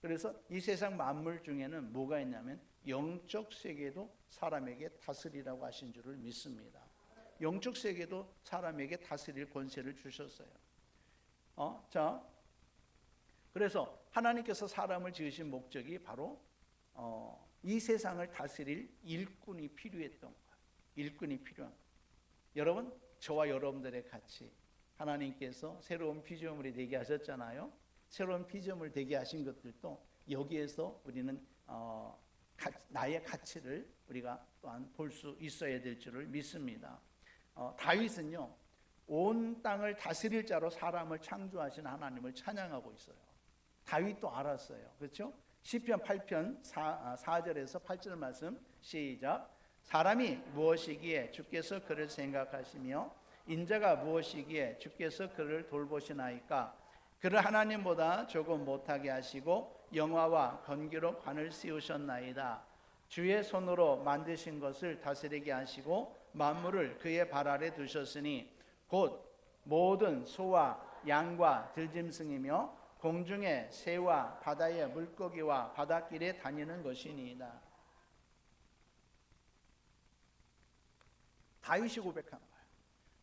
그래서 이 세상 만물 중에는 뭐가 있냐면 영적 세계도 사람에게 다스리라고 하신 줄을 믿습니다. 영적 세계도 사람에게 다스릴 권세를 주셨어요. 그래서 하나님께서 사람을 지으신 목적이 바로 이 세상을 다스릴 일꾼이 필요했던 거예요. 일꾼이 필요한 거예요. 여러분, 저와 여러분들의 같이 하나님께서 새로운 피조물이 되게 하셨잖아요. 새로운 피조물 되게 하신 것들도 여기에서 우리는 나의 가치를 우리가 또한 볼 수 있어야 될 줄을 믿습니다. 다윗은요, 온 땅을 다스릴 자로 사람을 창조하신 하나님을 찬양하고 있어요. 다윗도 알았어요. 그렇죠? 시편 8편 4절에서 8절 말씀 시작. 사람이 무엇이기에 주께서 그를 생각하시며 인자가 무엇이기에 주께서 그를 돌보시나이까. 그를 하나님보다 조금 못하게 하시고 영화와 건기로 관을 씌우셨나이다. 주의 손으로 만드신 것을 다스리게 하시고 만물을 그의 발 아래 두셨으니 곧 모든 소와 양과 들짐승이며 공중의 새와 바다의 물고기와 바닷길에 다니는 것이니이다. 다윗이 고백한 거예요.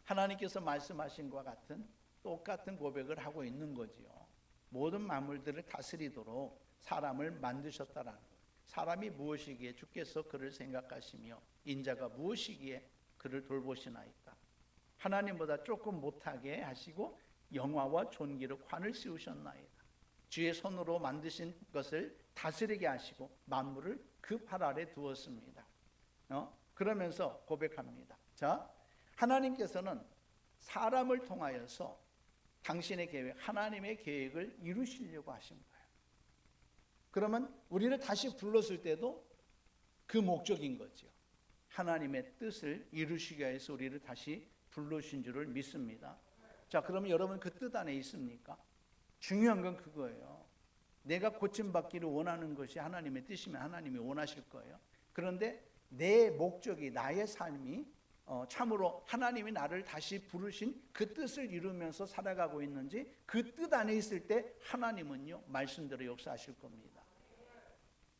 하나님께서 말씀하신 것과 같은 똑같은 고백을 하고 있는 거지요. 모든 만물들을 다스리도록 사람을 만드셨다라는 거예요. 사람이 무엇이기에 주께서 그를 생각하시며 인자가 무엇이기에 그를 돌보시나이까. 하나님보다 조금 못하게 하시고 영화와 존귀로 관을 씌우셨나이다. 주의 손으로 만드신 것을 다스리게 하시고 만물을 그 발 아래 두었습니다. 그러면서 고백합니다. 자, 하나님께서는 사람을 통하여서 당신의 계획, 하나님의 계획을 이루시려고 하신 거예요. 그러면 우리를 다시 불렀을 때도 그 목적인 거죠. 하나님의 뜻을 이루시기 위해서 우리를 다시 불러신 줄을 믿습니다. 자, 그러면 여러분 그 뜻 안에 있습니까? 중요한 건 그거예요. 내가 고침받기를 원하는 것이 하나님의 뜻이면 하나님이 원하실 거예요. 그런데 내 목적이, 나의 삶이 참으로 하나님이 나를 다시 부르신 그 뜻을 이루면서 살아가고 있는지, 그 뜻 안에 있을 때 하나님은요 말씀대로 역사하실 겁니다.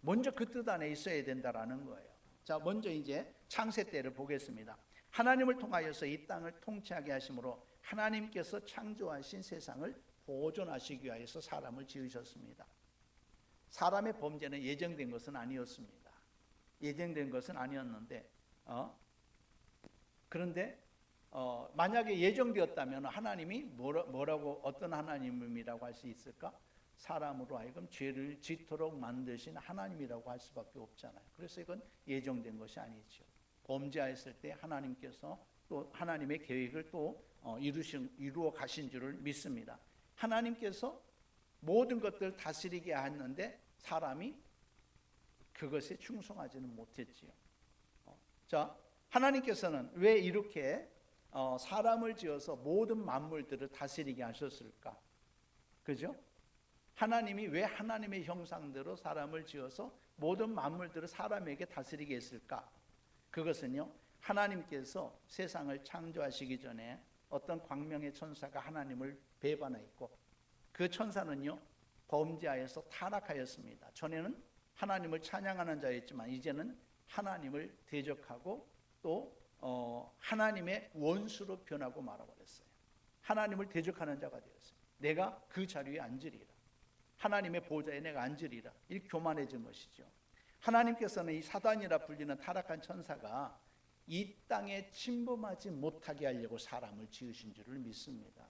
먼저 그 뜻 안에 있어야 된다라는 거예요. 자, 먼저 이제 창세 때를 보겠습니다. 하나님을 통하여서 이 땅을 통치하게 하심으로 하나님께서 창조하신 세상을 보존하시기 위하여서 사람을 지으셨습니다. 사람의 범죄는 예정된 것은 아니었습니다. 예정된 것은 아니었는데 그런데 만약에 예정되었다면 하나님이 뭐라고, 어떤 하나님이라고 할 수 있을까? 사람으로 하여금 죄를 짓도록 만드신 하나님이라고 할 수밖에 없잖아요. 그래서 이건 예정된 것이 아니죠. 범죄하였을 때 하나님께서 또 하나님의 계획을 또 이루어 가신 줄을 믿습니다. 하나님께서 모든 것들을 다스리게 하는데 사람이 그것에 충성하지는 못했지요. 자, 하나님께서는 왜 이렇게 사람을 지어서 모든 만물들을 다스리게 하셨을까? 그죠? 하나님이 왜 하나님의 형상대로 사람을 지어서 모든 만물들을 사람에게 다스리게 했을까? 그것은요, 하나님께서 세상을 창조하시기 전에 어떤 광명의 천사가 하나님을 배반했고, 그 천사는요 범죄하여서 타락하였습니다. 전에는 하나님을 찬양하는 자였지만 이제는 하나님을 대적하고 또 하나님의 원수로 변하고 말아버렸어요. 하나님을 대적하는 자가 되었어요. 내가 그 자리에 앉으리라, 하나님의 보좌에 내가 앉으리라, 이렇게 교만해진 것이죠. 하나님께서는 이 사단이라 불리는 타락한 천사가 이 땅에 침범하지 못하게 하려고 사람을 지으신 줄을 믿습니다.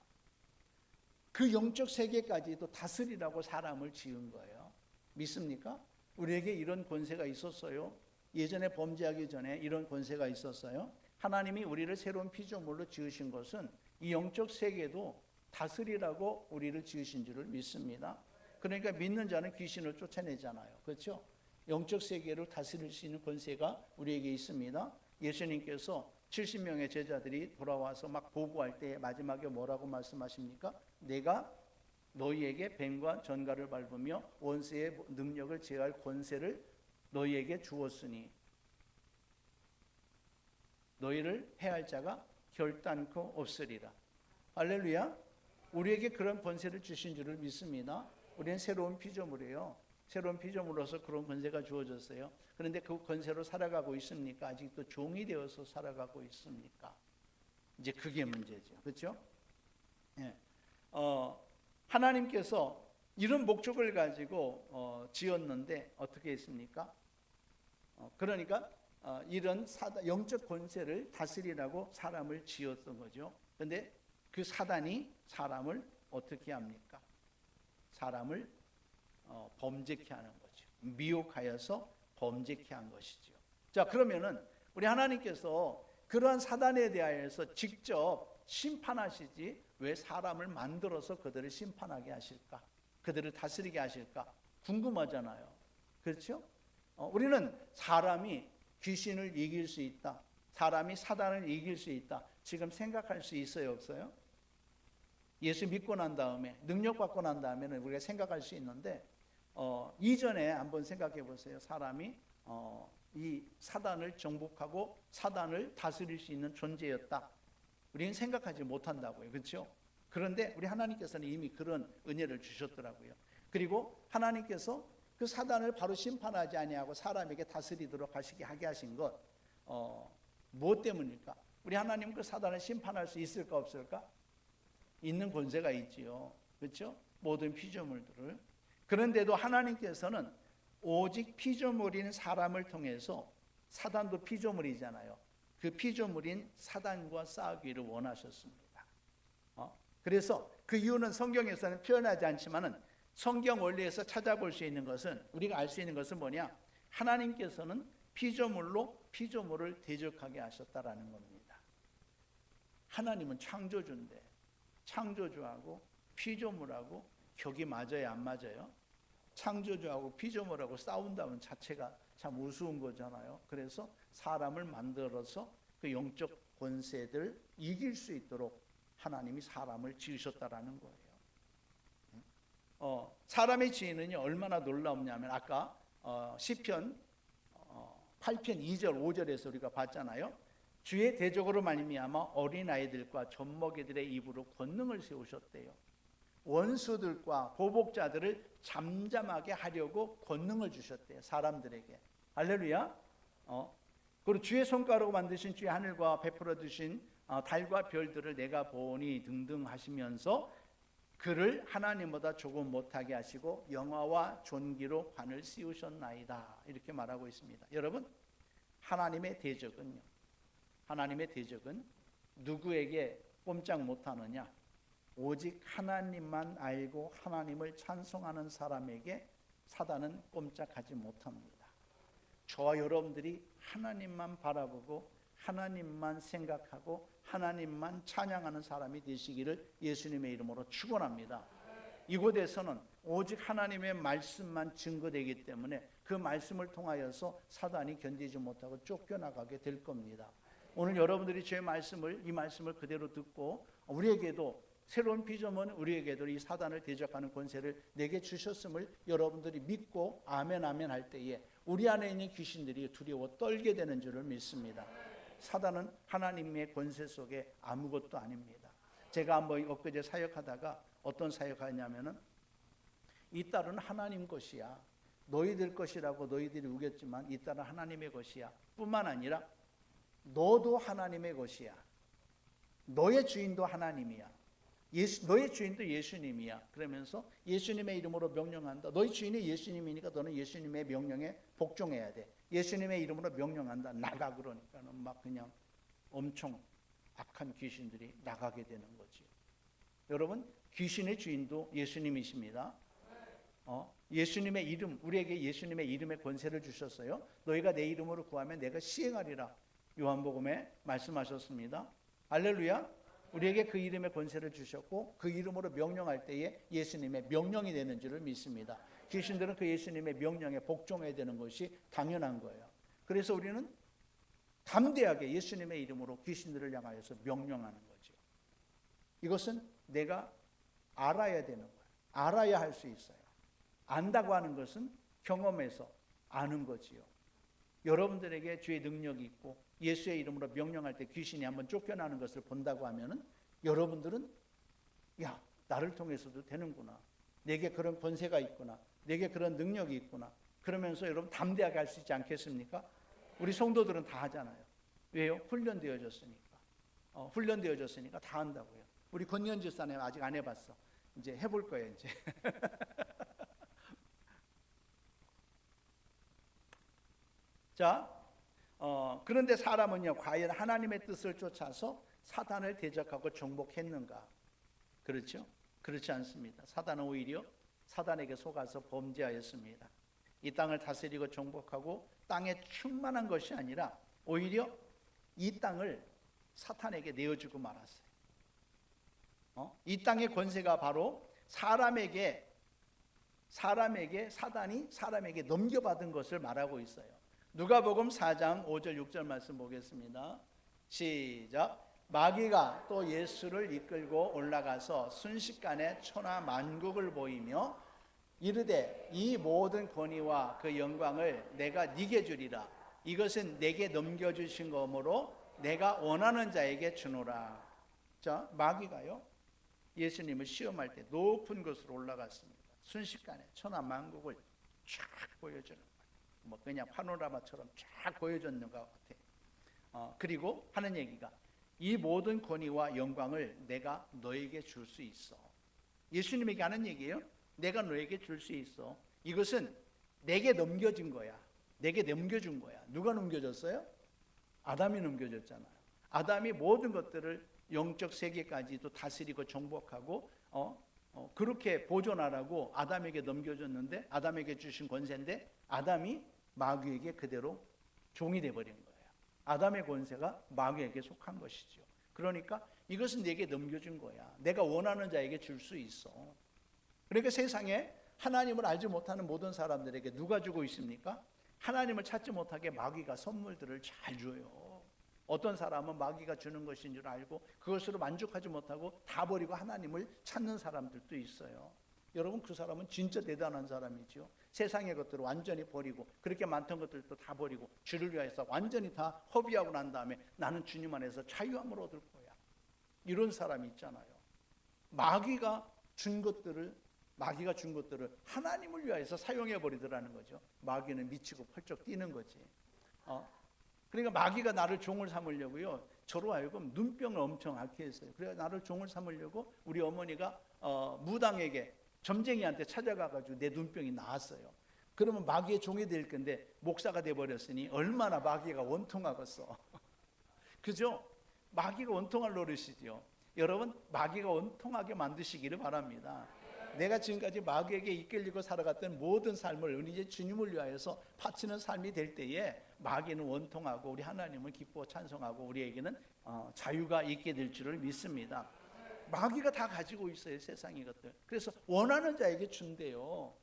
그 영적 세계까지도 다스리라고 사람을 지은 거예요. 믿습니까? 우리에게 이런 권세가 있었어요? 예전에 범죄하기 전에 이런 권세가 있었어요? 하나님이 우리를 새로운 피조물로 지으신 것은 이 영적 세계도 다스리라고 우리를 지으신 줄을 믿습니다. 그러니까 믿는 자는 귀신을 쫓아내잖아요. 그렇죠? 영적 세계를 다스릴 수 있는 권세가 우리에게 있습니다. 예수님께서 70명의 제자들이 돌아와서 막 보고할 때 마지막에 뭐라고 말씀하십니까? 내가 너희에게 뱀과 전갈을 밟으며 원수의 능력을 제어할 권세를 너희에게 주었으니 너희를 해할 자가 결단코 없으리라. 할렐루야. 우리에게 그런 권세를 주신 줄을 믿습니다. 우리는 새로운 피조물이에요. 새로운 피조물로서 그런 권세가 주어졌어요. 그런데 그 권세로 살아가고 있습니까? 아직도 종이 되어서 살아가고 있습니까? 이제 그게 문제죠. 그렇죠? 예. 하나님께서 이런 목적을 가지고 지었는데 어떻게 했습니까? 그러니까 이런 영적 권세를 다스리라고 사람을 지었던 거죠. 그런데 그 사단이 사람을 어떻게 합니까? 사람을 범죄케 하는 거죠. 미혹하여서 범죄케 한 것이죠. 자, 그러면은 우리 하나님께서 그러한 사단에 대하여서 직접 심판하시지 왜 사람을 만들어서 그들을 심판하게 하실까? 그들을 다스리게 하실까? 궁금하잖아요. 그렇죠? 우리는 사람이 귀신을 이길 수 있다, 사람이 사단을 이길 수 있다, 지금 생각할 수 있어요, 없어요? 예수 믿고 난 다음에, 능력 받고 난 다음에는 우리가 생각할 수 있는데 이전에 한번 생각해 보세요. 사람이 이 사단을 정복하고 사단을 다스릴 수 있는 존재였다. 우리는 생각하지 못한다고요. 그렇죠? 그런데 우리 하나님께서는 이미 그런 은혜를 주셨더라고요. 그리고 하나님께서 그 사단을 바로 심판하지 아니하고 사람에게 다스리도록 하게 하신 것, 무엇 때문일까? 우리 하나님 그 사단을 심판할 수 있을까 없을까? 있는 권세가 있지요. 그렇죠? 모든 피조물들을. 그런데도 하나님께서는 오직 피조물인 사람을 통해서, 사단도 피조물이잖아요. 그 피조물인 사단과 싸우기를 원하셨습니다. 그래서 그 이유는 성경에서는 표현하지 않지만은 성경 원리에서 찾아볼 수 있는 것은, 우리가 알 수 있는 것은 뭐냐? 하나님께서는 피조물로 피조물을 대적하게 하셨다라는 겁니다. 하나님은 창조주인데 창조주하고 피조물하고 격이 맞아요, 안 맞아요? 창조주하고 피조물하고 싸운다는 자체가 참 우스운 거잖아요. 그래서 사람을 만들어서 그 영적 권세들 이길 수 있도록 하나님이 사람을 지으셨다라는 거예요. 사람의 지혜는요 얼마나 놀라웠냐면, 아까 시편 8편 2절 5절에서 우리가 봤잖아요. 주의 대적으로 말미암아 어린아이들과 젖먹이들의 입으로 권능을 세우셨대요. 원수들과 보복자들을 잠잠하게 하려고 권능을 주셨대요. 사람들에게. 할렐루야. 그리고 주의 손가락으로 만드신 주의 하늘과 베풀어 주신 달과 별들을 내가 보니 등등 하시면서 그를 하나님보다 조금 못하게 하시고 영화와 존귀로 관을 씌우셨나이다. 이렇게 말하고 있습니다. 여러분, 하나님의 대적은 누구에게 꼼짝 못하느냐? 오직 하나님만 알고 하나님을 찬송하는 사람에게 사단은 꼼짝하지 못합니다. 저와 여러분들이 하나님만 바라보고 하나님만 생각하고 하나님만 찬양하는 사람이 되시기를 예수님의 이름으로 축원합니다. 이곳에서는 오직 하나님의 말씀만 증거되기 때문에 그 말씀을 통하여서 사단이 견디지 못하고 쫓겨나가게 될 겁니다. 오늘 여러분들이 이 말씀을 그대로 듣고 우리에게도 새로운 비전은 우리에게도 이 사단을 대적하는 권세를 내게 주셨음을 여러분들이 믿고 아멘 아멘 할 때에 우리 안에 있는 귀신들이 두려워 떨게 되는 줄을 믿습니다. 사단은 하나님의 권세 속에 아무것도 아닙니다. 제가 한번 엊그제 사역하다가 어떤 사역하냐면은 이 딸은 하나님 것이야. 너희들 것이라고 너희들이 우겼지만 이 딸은 하나님의 것이야. 뿐만 아니라 너도 하나님의 것이야. 너의 주인도 하나님이야. 너의 주인도 예수님이야. 그러면서 예수님의 이름으로 명령한다. 너희 주인이 예수님이니까 너는 예수님의 명령에 복종해야 돼. 예수님의 이름으로 명령한다. 나가. 그러니까는 막 그냥 엄청 악한 귀신들이 나가게 되는 거지. 여러분, 귀신의 주인도 예수님이십니다. 예수님의 이름, 우리에게 예수님의 이름의 권세를 주셨어요. 너희가 내 이름으로 구하면 내가 시행하리라. 요한복음에 말씀하셨습니다. 할렐루야. 우리에게 그 이름의 권세를 주셨고 그 이름으로 명령할 때에 예수님의 명령이 되는 줄을 믿습니다. 귀신들은 그 예수님의 명령에 복종해야 되는 것이 당연한 거예요. 그래서 우리는 담대하게 예수님의 이름으로 귀신들을 향하여서 명령하는 거죠. 이것은 내가 알아야 되는 거예요. 알아야 할 수 있어요. 안다고 하는 것은 경험해서 아는 거지요. 여러분들에게 주의 능력이 있고 예수의 이름으로 명령할 때 귀신이 한번 쫓겨나는 것을 본다고 하면은 여러분들은 야, 나를 통해서도 되는구나. 내게 그런 권세가 있구나. 내게 그런 능력이 있구나. 그러면서 여러분 담대하게 할 수 있지 않겠습니까? 우리 성도들은 다 하잖아요. 왜요? 훈련되어졌으니까. 훈련되어졌으니까 다 한다고요. 우리 권현 집사님 아직 안 해봤어. 이제 해볼 거예요. 이제. 자, 그런데 사람은요, 과연 하나님의 뜻을 쫓아서 사단을 대적하고 정복했는가? 그렇죠? 그렇지 않습니다. 사단은 오히려 사단에게 속아서 범죄하였습니다. 이 땅을 다스리고 정복하고 땅에 충만한 것이 아니라 오히려 이 땅을 사탄에게 내어주고 말았어요. 이 땅의 권세가 바로 사단이 사람에게 넘겨받은 것을 말하고 있어요. 누가복음 4장 5절 6절 말씀 보겠습니다. 시작. 마귀가 또 예수를 이끌고 올라가서 순식간에 천하 만국을 보이며 이르되 이 모든 권위와 그 영광을 내가 네게 주리라. 이것은 내게 넘겨주신 거므로 내가 원하는 자에게 주노라. 자, 마귀가요 예수님을 시험할 때 높은 곳으로 올라갔습니다. 순식간에 천하 만국을 쫙 보여주는 거예요. 뭐 그냥 파노라마처럼 쫙 보여줬는 것 같아요. 그리고 하는 얘기가 이 모든 권위와 영광을 내가 너에게 줄 수 있어. 예수님에게 하는 얘기예요. 내가 너에게 줄 수 있어. 이것은 내게 넘겨진 거야. 내게 넘겨준 거야. 누가 넘겨줬어요? 아담이 넘겨줬잖아요. 아담이 모든 것들을 영적 세계까지도 다스리고 정복하고 그렇게 보존하라고 아담에게 넘겨줬는데 아담에게 주신 권세인데 아담이 마귀에게 그대로 종이 돼버린 거예요. 아담의 권세가 마귀에게 속한 것이죠. 그러니까 이것은 내게 넘겨준 거야. 내가 원하는 자에게 줄 수 있어. 그러니까 세상에 하나님을 알지 못하는 모든 사람들에게 누가 주고 있습니까? 하나님을 찾지 못하게 마귀가 선물들을 잘 줘요. 어떤 사람은 마귀가 주는 것인 줄 알고 그것으로 만족하지 못하고 다 버리고 하나님을 찾는 사람들도 있어요. 여러분 그 사람은 진짜 대단한 사람이죠. 세상의 것들을 완전히 버리고 그렇게 많던 것들도 다 버리고 주를 위해서 완전히 다 허비하고 난 다음에 나는 주님 안에서 자유함을 얻을 거야. 이런 사람이 있잖아요. 마귀가 준 것들을 하나님을 위해서 사용해 버리더라는 거죠. 마귀는 미치고 펄쩍 뛰는 거지. 그러니까 마귀가 나를 종을 삼으려고요. 저로 하여금 눈병을 엄청 앓게 했어요. 그래서 나를 종을 삼으려고 우리 어머니가 무당에게 점쟁이한테 찾아가가지고 내 눈병이 나았어요. 그러면 마귀의 종이 될 건데 목사가 돼버렸으니 얼마나 마귀가 원통하겠어. 그죠? 마귀가 원통할 노릇이죠. 여러분 마귀가 원통하게 만드시기를 바랍니다. 내가 지금까지 마귀에게 이끌리고 살아갔던 모든 삶을 이제 주님을 위하여서 바치는 삶이 될 때에 마귀는 원통하고 우리 하나님을 기뻐 찬송하고 우리에게는 자유가 있게 될 줄을 믿습니다. 마귀가 다 가지고 있어요, 세상의 것들. 그래서 원하는 자에게 준대요.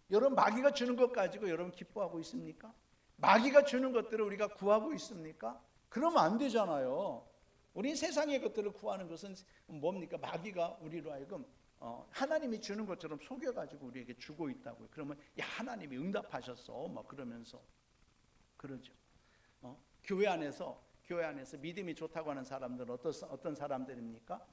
여러분 마귀가 주는 것 가지고 여러분 기뻐하고 있습니까? 마귀가 주는 것들을 우리가 구하고 있습니까? 그러면 안 되잖아요. 우리 세상의 것들을 구하는 것은 뭡니까? 마귀가 우리로 하여금 하나님이 주는 것처럼 속여가지고 우리에게 주고 있다고요. 그러면 야 하나님이 응답하셨어 막 그러면서 그러죠. 교회 안에서 믿음이 좋다고 하는 사람들은 어떤 사람들입니까?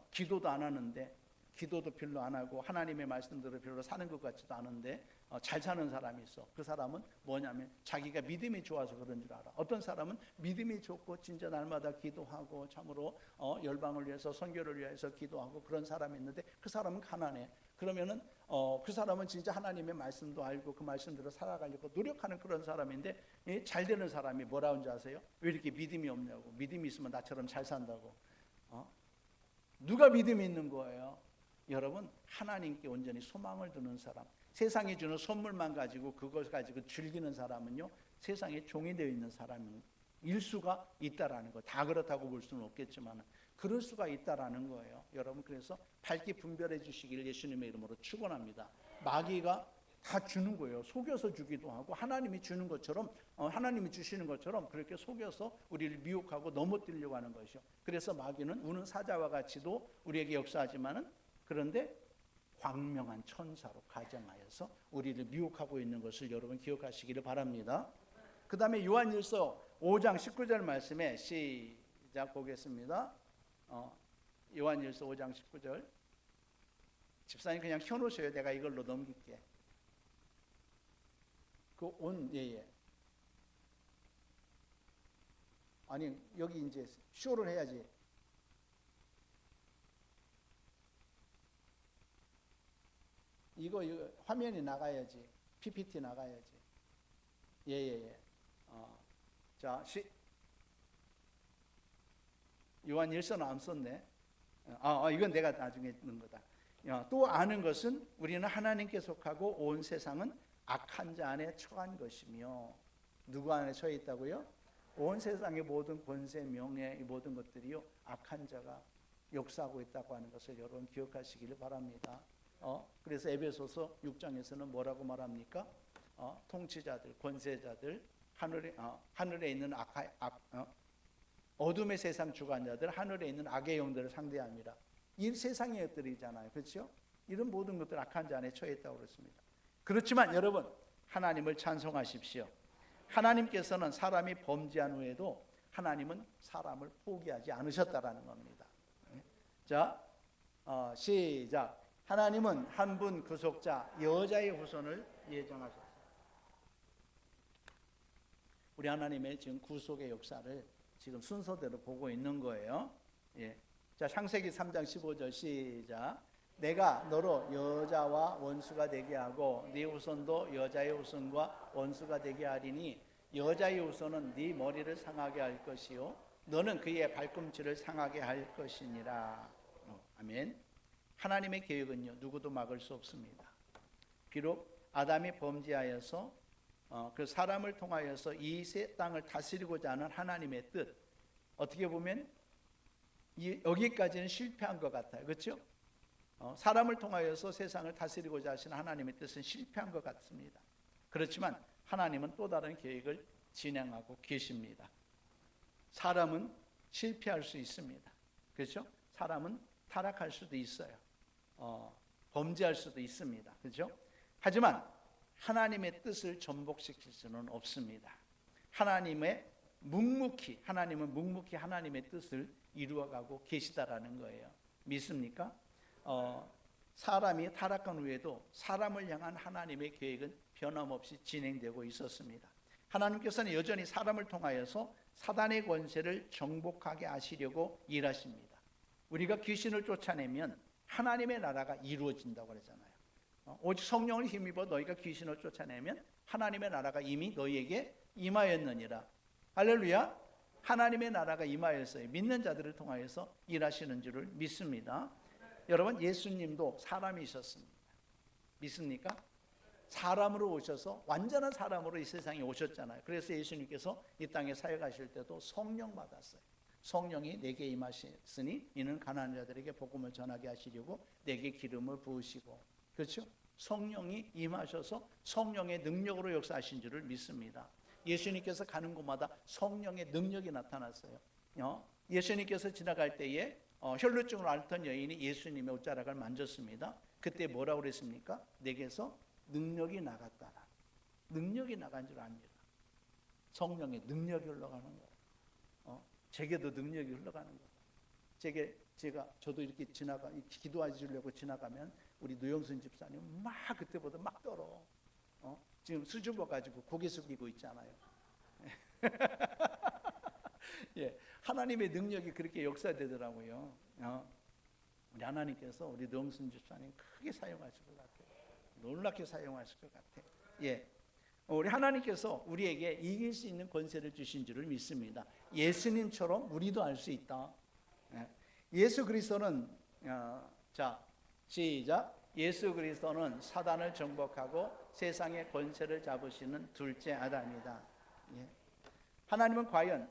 기도도 안 하는데 기도도 별로 안 하고 하나님의 말씀대로 별로 사는 것 같지도 않은데 잘 사는 사람이 있어. 그 사람은 뭐냐면 자기가 믿음이 좋아서 그런 줄 알아. 어떤 사람은 믿음이 좋고 진짜 날마다 기도하고 참으로 열방을 위해서 선교를 위해서 기도하고 그런 사람이 있는데 그 사람은 가난해. 그러면은 그 사람은 진짜 하나님의 말씀도 알고 그 말씀대로 살아가려고 노력하는 그런 사람인데 잘 되는 사람이 뭐라고 하는지 아세요? 왜 이렇게 믿음이 없냐고. 믿음이 있으면 나처럼 잘 산다고. 누가 믿음이 있는 거예요? 여러분 하나님께 온전히 소망을 두는 사람, 세상이 주는 선물만 가지고 그것 가지고 즐기는 사람은요 세상에 종이 되어 있는 사람일 수가 있다라는 거. 다 그렇다고 볼 수는 없겠지만 그럴 수가 있다라는 거예요. 여러분 그래서 밝게 분별해 주시기를 예수님의 이름으로 축원합니다. 마귀가 다 주는 거예요. 속여서 주기도 하고 하나님이 주는 것처럼 하나님이 주시는 것처럼 그렇게 속여서 우리를 미혹하고 넘어뜨리려고 하는 것이요. 그래서 마귀는 우는 사자와 같이도 우리에게 역사하지만은 그런데 광명한 천사로 가정하여서 우리를 미혹하고 있는 것을 여러분 기억하시기를 바랍니다. 그 다음에 요한일서 5장 19절 말씀에 시작 보겠습니다. 요한일서 5장 19절. 집사님 그냥 켜놓으셔요. 내가 이걸로 넘길게. 예예. 아니 여기 이제 쇼를 해야지. 이거 화면이 나가야지. PPT 나가야지. 예예예. 자, 요한일서는 안 썼네. 이건 내가 나중에 넣은 거다. 또 아는 것은 우리는 하나님께 속하고 온 세상은 악한 자 안에 처한 것이며. 누구 안에 처해 있다고요? 온 세상의 모든 권세, 명예, 이 모든 것들이요 악한 자가 역사하고 있다고 하는 것을 여러분 기억하시기를 바랍니다. 그래서 에베소서 6장에서는 뭐라고 말합니까? 통치자들, 권세자들, 하늘에 있는 어둠의 세상 주관자들, 하늘에 있는 악의 영들을 상대합니다. 이 세상의 것들이잖아요, 그렇죠? 이런 모든 것들 악한 자 안에 처해 있다고 그랬습니다. 그렇지만 여러분 하나님을 찬송하십시오. 하나님께서는 사람이 범죄한 후에도 하나님은 사람을 포기하지 않으셨다라는 겁니다. 자, 시작. 하나님은 한 분 구속자 여자의 후손을 예정하셨어요. 우리 하나님의 지금 구속의 역사를 지금 순서대로 보고 있는 거예요. 예. 자, 창세기 3장 15절 시작. 내가 너로 여자와 원수가 되게 하고 네 후손도 여자의 후손과 원수가 되게 하리니 여자의 후손은 네 머리를 상하게 할 것이요 너는 그의 발꿈치를 상하게 할 것이니라. 아멘. 하나님의 계획은요 누구도 막을 수 없습니다. 비록 아담이 범죄하여서 그 사람을 통하여서 이 세 땅을 다스리고자 하는 하나님의 뜻, 어떻게 보면 여기까지는 실패한 것 같아요. 그렇죠? 사람을 통하여서 세상을 다스리고자 하시는 하나님의 뜻은 실패한 것 같습니다. 그렇지만 하나님은 또 다른 계획을 진행하고 계십니다. 사람은 실패할 수 있습니다. 그렇죠? 사람은 타락할 수도 있어요. 범죄할 수도 있습니다. 그렇죠? 하지만 하나님의 뜻을 전복시킬 수는 없습니다. 하나님은 묵묵히 하나님의 뜻을 이루어가고 계시다라는 거예요. 믿습니까? 사람이 타락한 후에도 사람을 향한 하나님의 계획은 변함없이 진행되고 있었습니다. 하나님께서는 여전히 사람을 통하여서 사단의 권세를 정복하게 하시려고 일하십니다. 우리가 귀신을 쫓아내면 하나님의 나라가 이루어진다고 그러잖아요. 오직 성령을 힘입어 너희가 귀신을 쫓아내면 하나님의 나라가 이미 너희에게 임하였느니라. 할렐루야. 하나님의 나라가 임하였어요. 믿는 자들을 통하여서 일하시는 줄을 믿습니다. 여러분, 예수님도 사람이셨습니다. 믿습니까? 사람으로 오셔서 완전한 사람으로 이 세상에 오셨잖아요. 그래서 예수님께서 이 땅에 사역하실 때도 성령 받았어요. 성령이 내게 임하셨으니 이는 가난한 자들에게 복음을 전하게 하시려고 내게 기름을 부으시고, 그렇죠? 성령이 임하셔서 성령의 능력으로 역사하신 줄을 믿습니다. 예수님께서 가는 곳마다 성령의 능력이 나타났어요. 예수님께서 지나갈 때에 혈루증을 앓던 여인이 예수님의 옷자락을 만졌습니다. 그때 뭐라고 그랬습니까? 내게서 능력이 나갔다라. 능력이 나간 줄 압니다. 성령의 능력이 흘러가는 거예요. 제게도 능력이 흘러가는 거예요. 저도 이렇게 기도해 주려고 지나가면 우리 노영순 집사님 막 그때보다 막 떨어. 지금 수줍어 가지고 고개 숙이고 있잖아요. 예, 하나님의 능력이 그렇게 역사되더라고요. 우리 하나님께서 우리 노영순 집사님 크게 사용하실 것 같아요. 놀랍게 사용하실 것 같아요. 예, 우리 하나님께서 우리에게 이길 수 있는 권세를 주신 줄을 믿습니다. 예수님처럼 우리도 할 수 있다. 예수 그리스도는 시작. 예수 그리스도는 사단을 정복하고 세상의 권세를 잡으시는 둘째 아담이다. 예. 하나님은 과연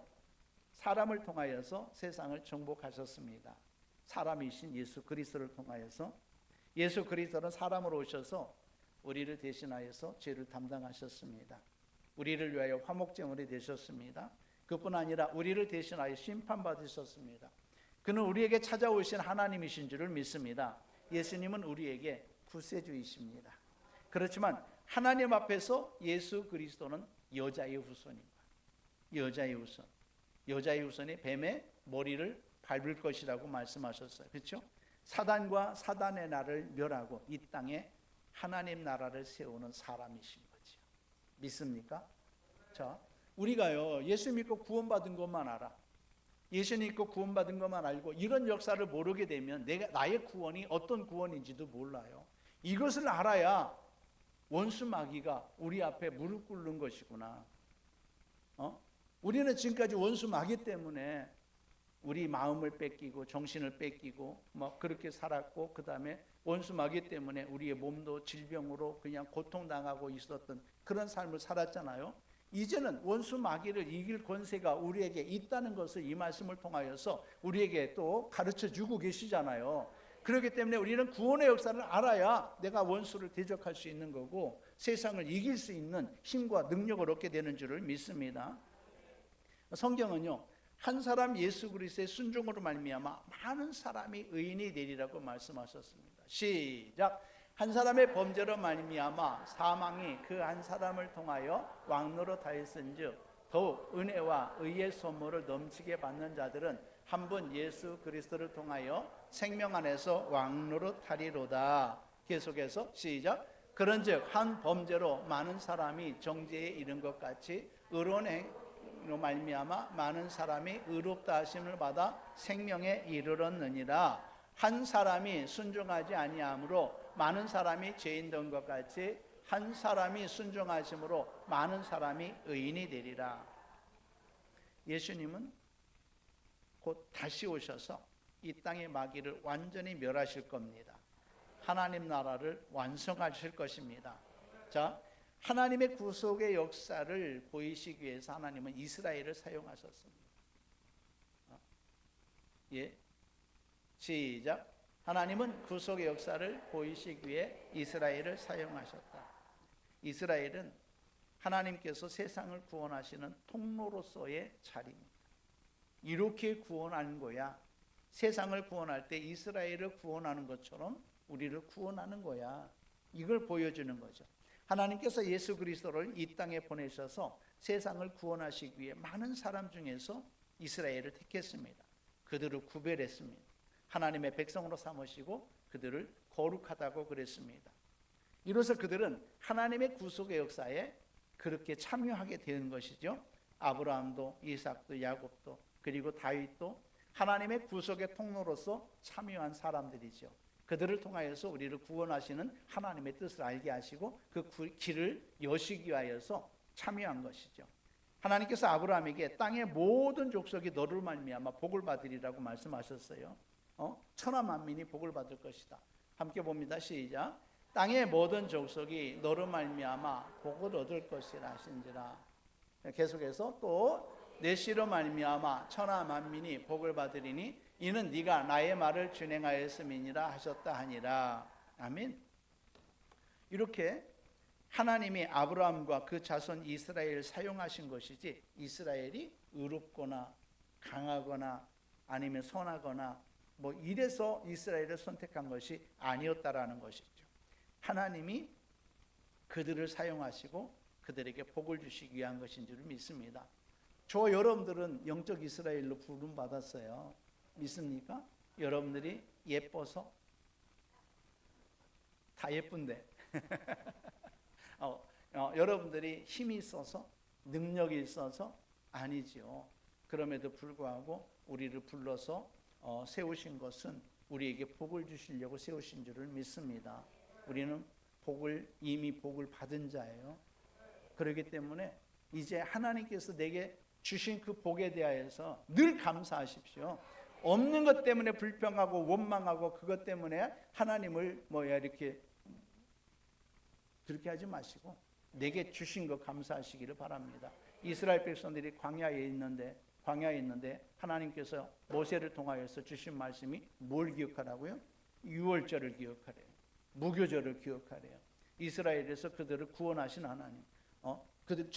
사람을 통하여서 세상을 정복하셨습니다. 사람이신 예수 그리스도를 통하여서. 예수 그리스도는 사람으로 오셔서 우리를 대신하여서 죄를 담당하셨습니다. 우리를 위하여 화목제물이 되셨습니다. 그뿐 아니라 우리를 대신하여 심판받으셨습니다. 그는 우리에게 찾아오신 하나님이신 줄을 믿습니다. 예수님은 우리에게 구세주이십니다. 그렇지만 하나님 앞에서 예수 그리스도는 여자의 후손입니다. 여자의 후손. 여자의 후손이 뱀의 머리를 밟을 것이라고 말씀하셨어요. 그렇죠? 사단과 사단의 나라를 멸하고 이 땅에 하나님 나라를 세우는 사람이신 거죠. 믿습니까? 자, 우리가요, 예수 믿고 구원받은 것만 알아. 예수 믿고 구원받은 것만 알고 이런 역사를 모르게 되면 나의 구원이 어떤 구원인지도 몰라요. 이것을 알아야 원수 마귀가 우리 앞에 무릎 꿇는 것이구나. 우리는 지금까지 원수 마귀 때문에 우리 마음을 뺏기고 정신을 뺏기고 그렇게 살았고, 그 다음에 원수 마귀 때문에 우리의 몸도 질병으로 그냥 고통당하고 있었던 그런 삶을 살았잖아요. 이제는 원수 마귀를 이길 권세가 우리에게 있다는 것을 이 말씀을 통하여서 우리에게 또 가르쳐주고 계시잖아요. 그렇기 때문에 우리는 구원의 역사를 알아야 내가 원수를 대적할 수 있는 거고 세상을 이길 수 있는 힘과 능력을 얻게 되는 줄을 믿습니다. 성경은요, 한 사람 예수 그리스도의 순종으로 말미암아 많은 사람이 의인이 되리라고 말씀하셨습니다. 시작. 한 사람의 범죄로 말미암아 사망이 그 한 사람을 통하여 왕노로 다했은즉 더욱 은혜와 의의 선물을 넘치게 받는 자들은 한 분 예수 그리스도를 통하여 생명 안에서 왕노로 타리로다. 계속해서 시작. 그런즉 한 범죄로 많은 사람이 정죄에 이른 것 같이 의로운 행위로 말미암아 많은 사람이 의롭다 하심을 받아 생명에 이르렀느니라. 한 사람이 순종하지 아니함으로 많은 사람이 죄인 된 것 같이 한 사람이 순종하심으로 많은 사람이 의인이 되리라. 예수님은 곧 다시 오셔서 이 땅의 마귀를 완전히 멸하실 겁니다. 하나님 나라를 완성하실 것입니다. 자, 하나님의 구속의 역사를 보이시기 위해서 하나님은 이스라엘을 사용하셨습니다. 예, 시작. 하나님은 구속의 역사를 보이시기 위해 이스라엘을 사용하셨다. 이스라엘은 하나님께서 세상을 구원하시는 통로로서의 자리입니다. 이렇게 구원하는 거야. 세상을 구원할 때 이스라엘을 구원하는 것처럼 우리를 구원하는 거야. 이걸 보여주는 거죠. 하나님께서 예수 그리스도를 이 땅에 보내셔서 세상을 구원하시기 위해 많은 사람 중에서 이스라엘을 택했습니다. 그들을 구별했습니다. 하나님의 백성으로 삼으시고 그들을 거룩하다고 그랬습니다. 이로써 그들은 하나님의 구속의 역사에 그렇게 참여하게 된 것이죠. 아브라함도 이삭도 야곱도 그리고 다윗도 하나님의 구속의 통로로서 참여한 사람들이죠. 그들을 통하여서 우리를 구원하시는 하나님의 뜻을 알게 하시고 그 길을 여시기 위하여서 참여한 것이죠. 하나님께서 아브라함에게 땅의 모든 족속이 너를 말미암아 복을 받으리라고 말씀하셨어요. 천하 만민이 복을 받을 것이다. 함께 봅니다. 시작. 땅의 모든 족속이 너를 말미암아 복을 얻을 것이라 하신지라. 계속해서 또 내 씨로 말미암아 천하 만민이 복을 받으리니 이는 네가 나의 말을 준행하였음이니라 하셨다 하니라. 아멘. 이렇게 하나님이 아브라함과 그 자손 이스라엘을 사용하신 것이지 이스라엘이 의롭거나 강하거나 아니면 선하거나 뭐 이래서 이스라엘을 선택한 것이 아니었다라는 것이죠. 하나님이 그들을 사용하시고 그들에게 복을 주시기 위한 것인 줄 믿습니다. 저 여러분들은 영적 이스라엘로 부름 받았어요. 믿습니까? 여러분들이 예뻐서 다 예쁜데 여러분들이 힘이 있어서 능력이 있어서 아니죠. 그럼에도 불구하고 우리를 불러서 세우신 것은 우리에게 복을 주시려고 세우신 줄을 믿습니다. 우리는 이미 복을 받은 자예요. 그렇기 때문에 이제 하나님께서 내게 주신 그 복에 대하여서 늘 감사하십시오. 없는 것 때문에 불평하고 원망하고 그것 때문에 하나님을 이렇게 그렇게 하지 마시고 내게 주신 것 감사하시기를 바랍니다. 이스라엘 백성들이 광야에 있는데 하나님께서 모세를 통하여서 주신 말씀이 뭘 기억하라고요? 유월절을 기억하래요. 무교절을 기억하래요. 이스라엘에서 그들을 구원하신 하나님, 그들을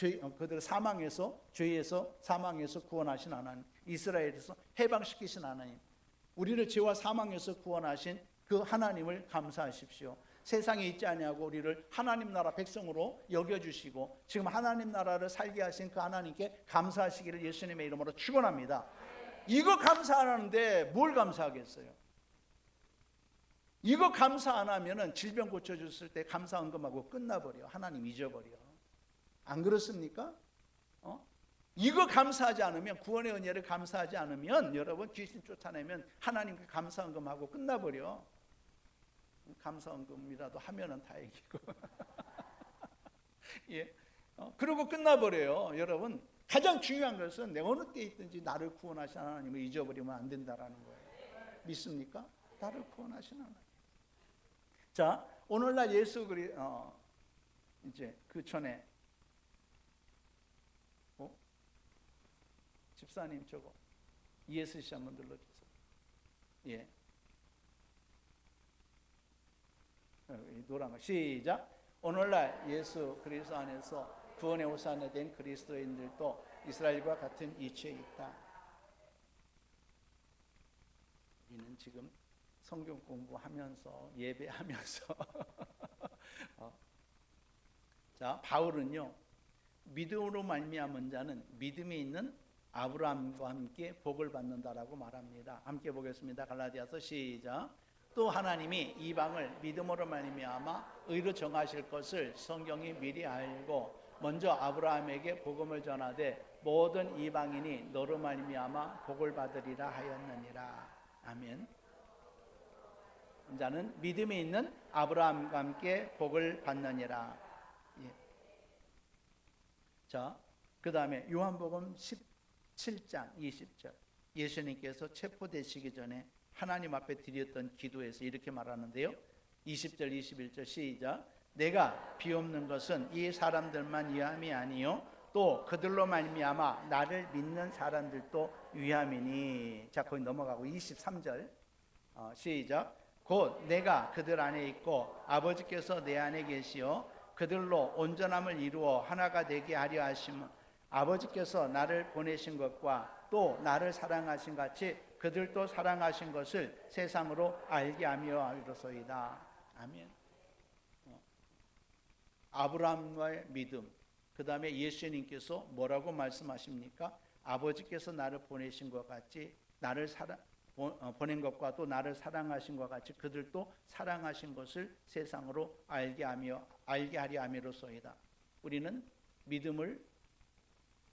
죄에서 사망에서 구원하신 하나님, 이스라엘에서 해방시키신 하나님, 우리를 죄와 사망에서 구원하신 그 하나님을 감사하십시오. 세상에 있지 아니하고 우리를 하나님 나라 백성으로 여겨주시고 지금 하나님 나라를 살게 하신 그 하나님께 감사하시기를 예수님의 이름으로 축원합니다. 이거 감사 안 하는데 뭘 감사하겠어요? 이거 감사 안 하면은 질병 고쳐줬을 때 감사 헌금하고 끝나버려. 하나님 잊어버려. 안 그렇습니까? 이거 감사하지 않으면, 구원의 은혜를 감사하지 않으면, 여러분 귀신 쫓아내면 하나님께 감사 헌금하고 끝나버려. 감사 헌금이라도 하면은 다행이고. 예. 그러고 끝나버려요. 여러분 가장 중요한 것은 내가 어느 때에 있든지 나를 구원하신 하나님을 잊어버리면 안 된다라는 거예요. 믿습니까? 나를 구원하신 하나님. 자, 오늘날 예수 이제 그 전에 집사님 저거 ESC 한번 눌러주세요. 예. 노란 거 시작. 오늘날 예수 그리스도 안에서 구원의 우산에 된 그리스도인들도 이스라엘과 같은 이치에 있다. 우리는 지금 성경 공부하면서 예배하면서 자, 바울은요 믿음으로 말미암은 자는 믿음이 있는 아브라함과 함께 복을 받는다라고 말합니다. 함께 보겠습니다. 갈라디아서 시작. 또 하나님이 이방을 믿음으로 말미암아 의로 정하실 것을 성경이 미리 알고 먼저 아브라함에게 복음을 전하되 모든 이방인이 너로 말미암아 복을 받으리라 하였느니라. 아멘. 자는 믿음이 있는 아브라함과 함께 복을 받느니라. 예. 자, 그 다음에 요한복음 17장 20절 예수님께서 체포되시기 전에 하나님 앞에 드렸던 기도에서 이렇게 말하는데요. 20절 21절 시작. 내가 비옵는 것은 이 사람들만 위함이 아니요 또 그들로 말미암아 나를 믿는 사람들도 위함이니. 자, 거기 넘어가고 23절 시작. 곧 내가 그들 안에 있고 아버지께서 내 안에 계시어 그들로 온전함을 이루어 하나가 되게 하려 하심은 아버지께서 나를 보내신 것과 또 나를 사랑하신 같이 그들도 사랑하신 것을 세상으로 알게 하며 하리로소이다. 아멘. 아브라함과의 믿음, 그 다음에 예수님께서 뭐라고 말씀하십니까? 아버지께서 나를 보내신 것 같이 나를 보낸 것과 또 나를 사랑하신 것 같이 그들도 사랑하신 것을 세상으로 알게 하리 함이로소이다. 우리는 믿음을,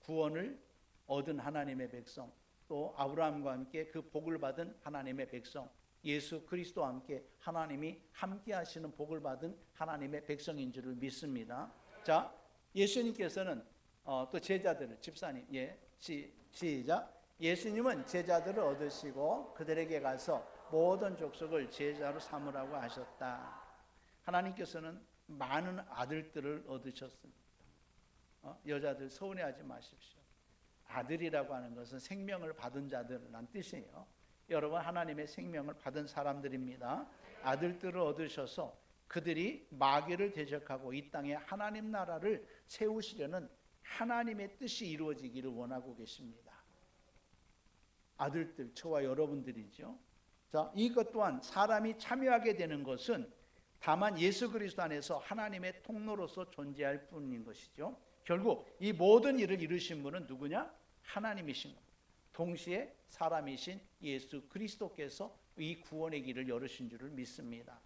구원을 얻은 하나님의 백성, 또 아브라함과 함께 그 복을 받은 하나님의 백성, 예수 그리스도와 함께 하나님이 함께 하시는 복을 받은 하나님의 백성인 줄을 믿습니다. 자, 예수님께서는 또 제자들을, 집사님, 시작. 예수님은 제자들을 얻으시고 그들에게 가서 모든 족속을 제자로 삼으라고 하셨다. 하나님께서는 많은 아들들을 얻으셨습니다. 여자들 서운해하지 마십시오. 아들이라고 하는 것은 생명을 받은 자들이란 뜻이에요. 여러분, 하나님의 생명을 받은 사람들입니다. 아들들을 얻으셔서 그들이 마귀를 대적하고 이 땅에 하나님 나라를 세우시려는 하나님의 뜻이 이루어지기를 원하고 계십니다. 아들들, 저와 여러분들이죠. 자, 이것 또한 사람이 참여하게 되는 것은 다만 예수 그리스도 안에서 하나님의 통로로서 존재할 뿐인 것이죠. 결국 이 모든 일을 이루신 분은 누구냐? 하나님이신 겁니다. 동시에 사람이신 예수 그리스도께서 이 구원의 길을 열으신 줄을 믿습니다.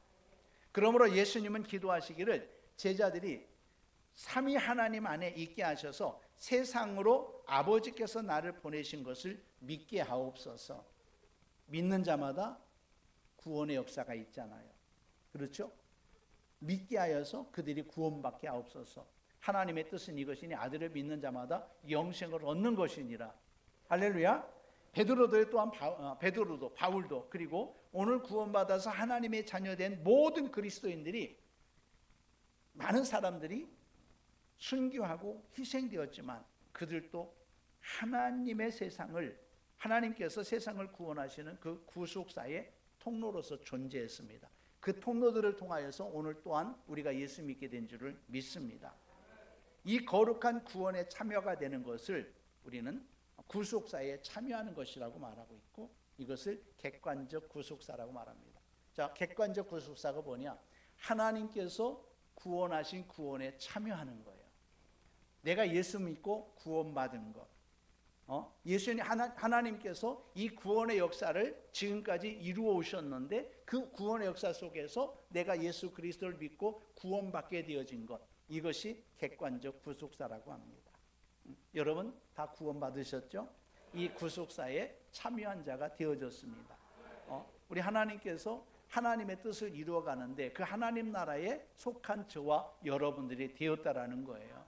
그러므로 예수님은 기도하시기를 제자들이 삼위 하나님 안에 있게 하셔서 세상으로 아버지께서 나를 보내신 것을 믿게 하옵소서. 믿는 자마다 구원의 역사가 있잖아요. 그렇죠? 믿게 하여서 그들이 구원받게 하옵소서. 하나님의 뜻은 이것이니 아들을 믿는 자마다 영생을 얻는 것이니라. 할렐루야. 베드로도 또한 베드로도 바울도 그리고 오늘 구원받아서 하나님의 자녀된 모든 그리스도인들이, 많은 사람들이 순교하고 희생되었지만 그들도 하나님의 세상을, 하나님께서 세상을 구원하시는 그 구속사의 통로로서 존재했습니다. 그 통로들을 통하여서 오늘 또한 우리가 예수 믿게 된 줄을 믿습니다. 이 거룩한 구원에 참여가 되는 것을 우리는 구속사에 참여하는 것이라고 말하고 있고, 이것을 객관적 구속사라고 말합니다. 자, 객관적 구속사가 뭐냐? 하나님께서 구원하신 구원에 참여하는 거예요. 내가 예수 믿고 구원받은 것. 예수님 하나님께서 이 구원의 역사를 지금까지 이루어 오셨는데 그 구원의 역사 속에서 내가 예수 그리스도를 믿고 구원받게 되어진 것, 이것이 객관적 구속사라고 합니다. 여러분 다 구원받으셨죠? 이 구속사에 참여한 자가 되어졌습니다. 우리 하나님께서 하나님의 뜻을 이루어가는데 그 하나님 나라에 속한 저와 여러분들이 되었다라는 거예요.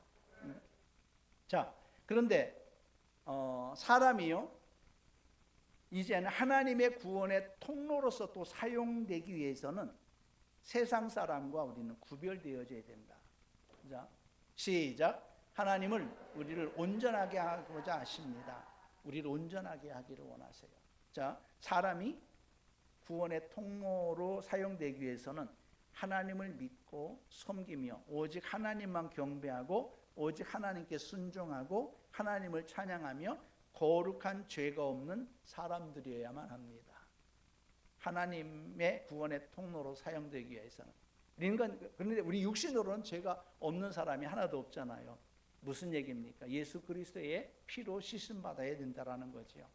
자, 그런데 사람이요, 이제는 하나님의 구원의 통로로서 또 사용되기 위해서는 세상 사람과 우리는 구별되어져야 된다. 자, 시작. 하나님을 우리를 온전하게 하고자 하십니다. 우리를 온전하게 하기를 원하세요. 자, 사람이 구원의 통로로 사용되기 위해서는 하나님을 믿고 섬기며 오직 하나님만 경배하고 오직 하나님께 순종하고 하나님을 찬양하며 거룩한 죄가 없는 사람들이어야만 합니다. 하나님의 구원의 통로로 사용되기 위해서는. 그런데 우리 육신으로는 죄가 없는 사람이 하나도 없잖아요. 무슨 얘기입니까? 예수 그리스도의 피로 씻음 받아야 된다라는 거죠.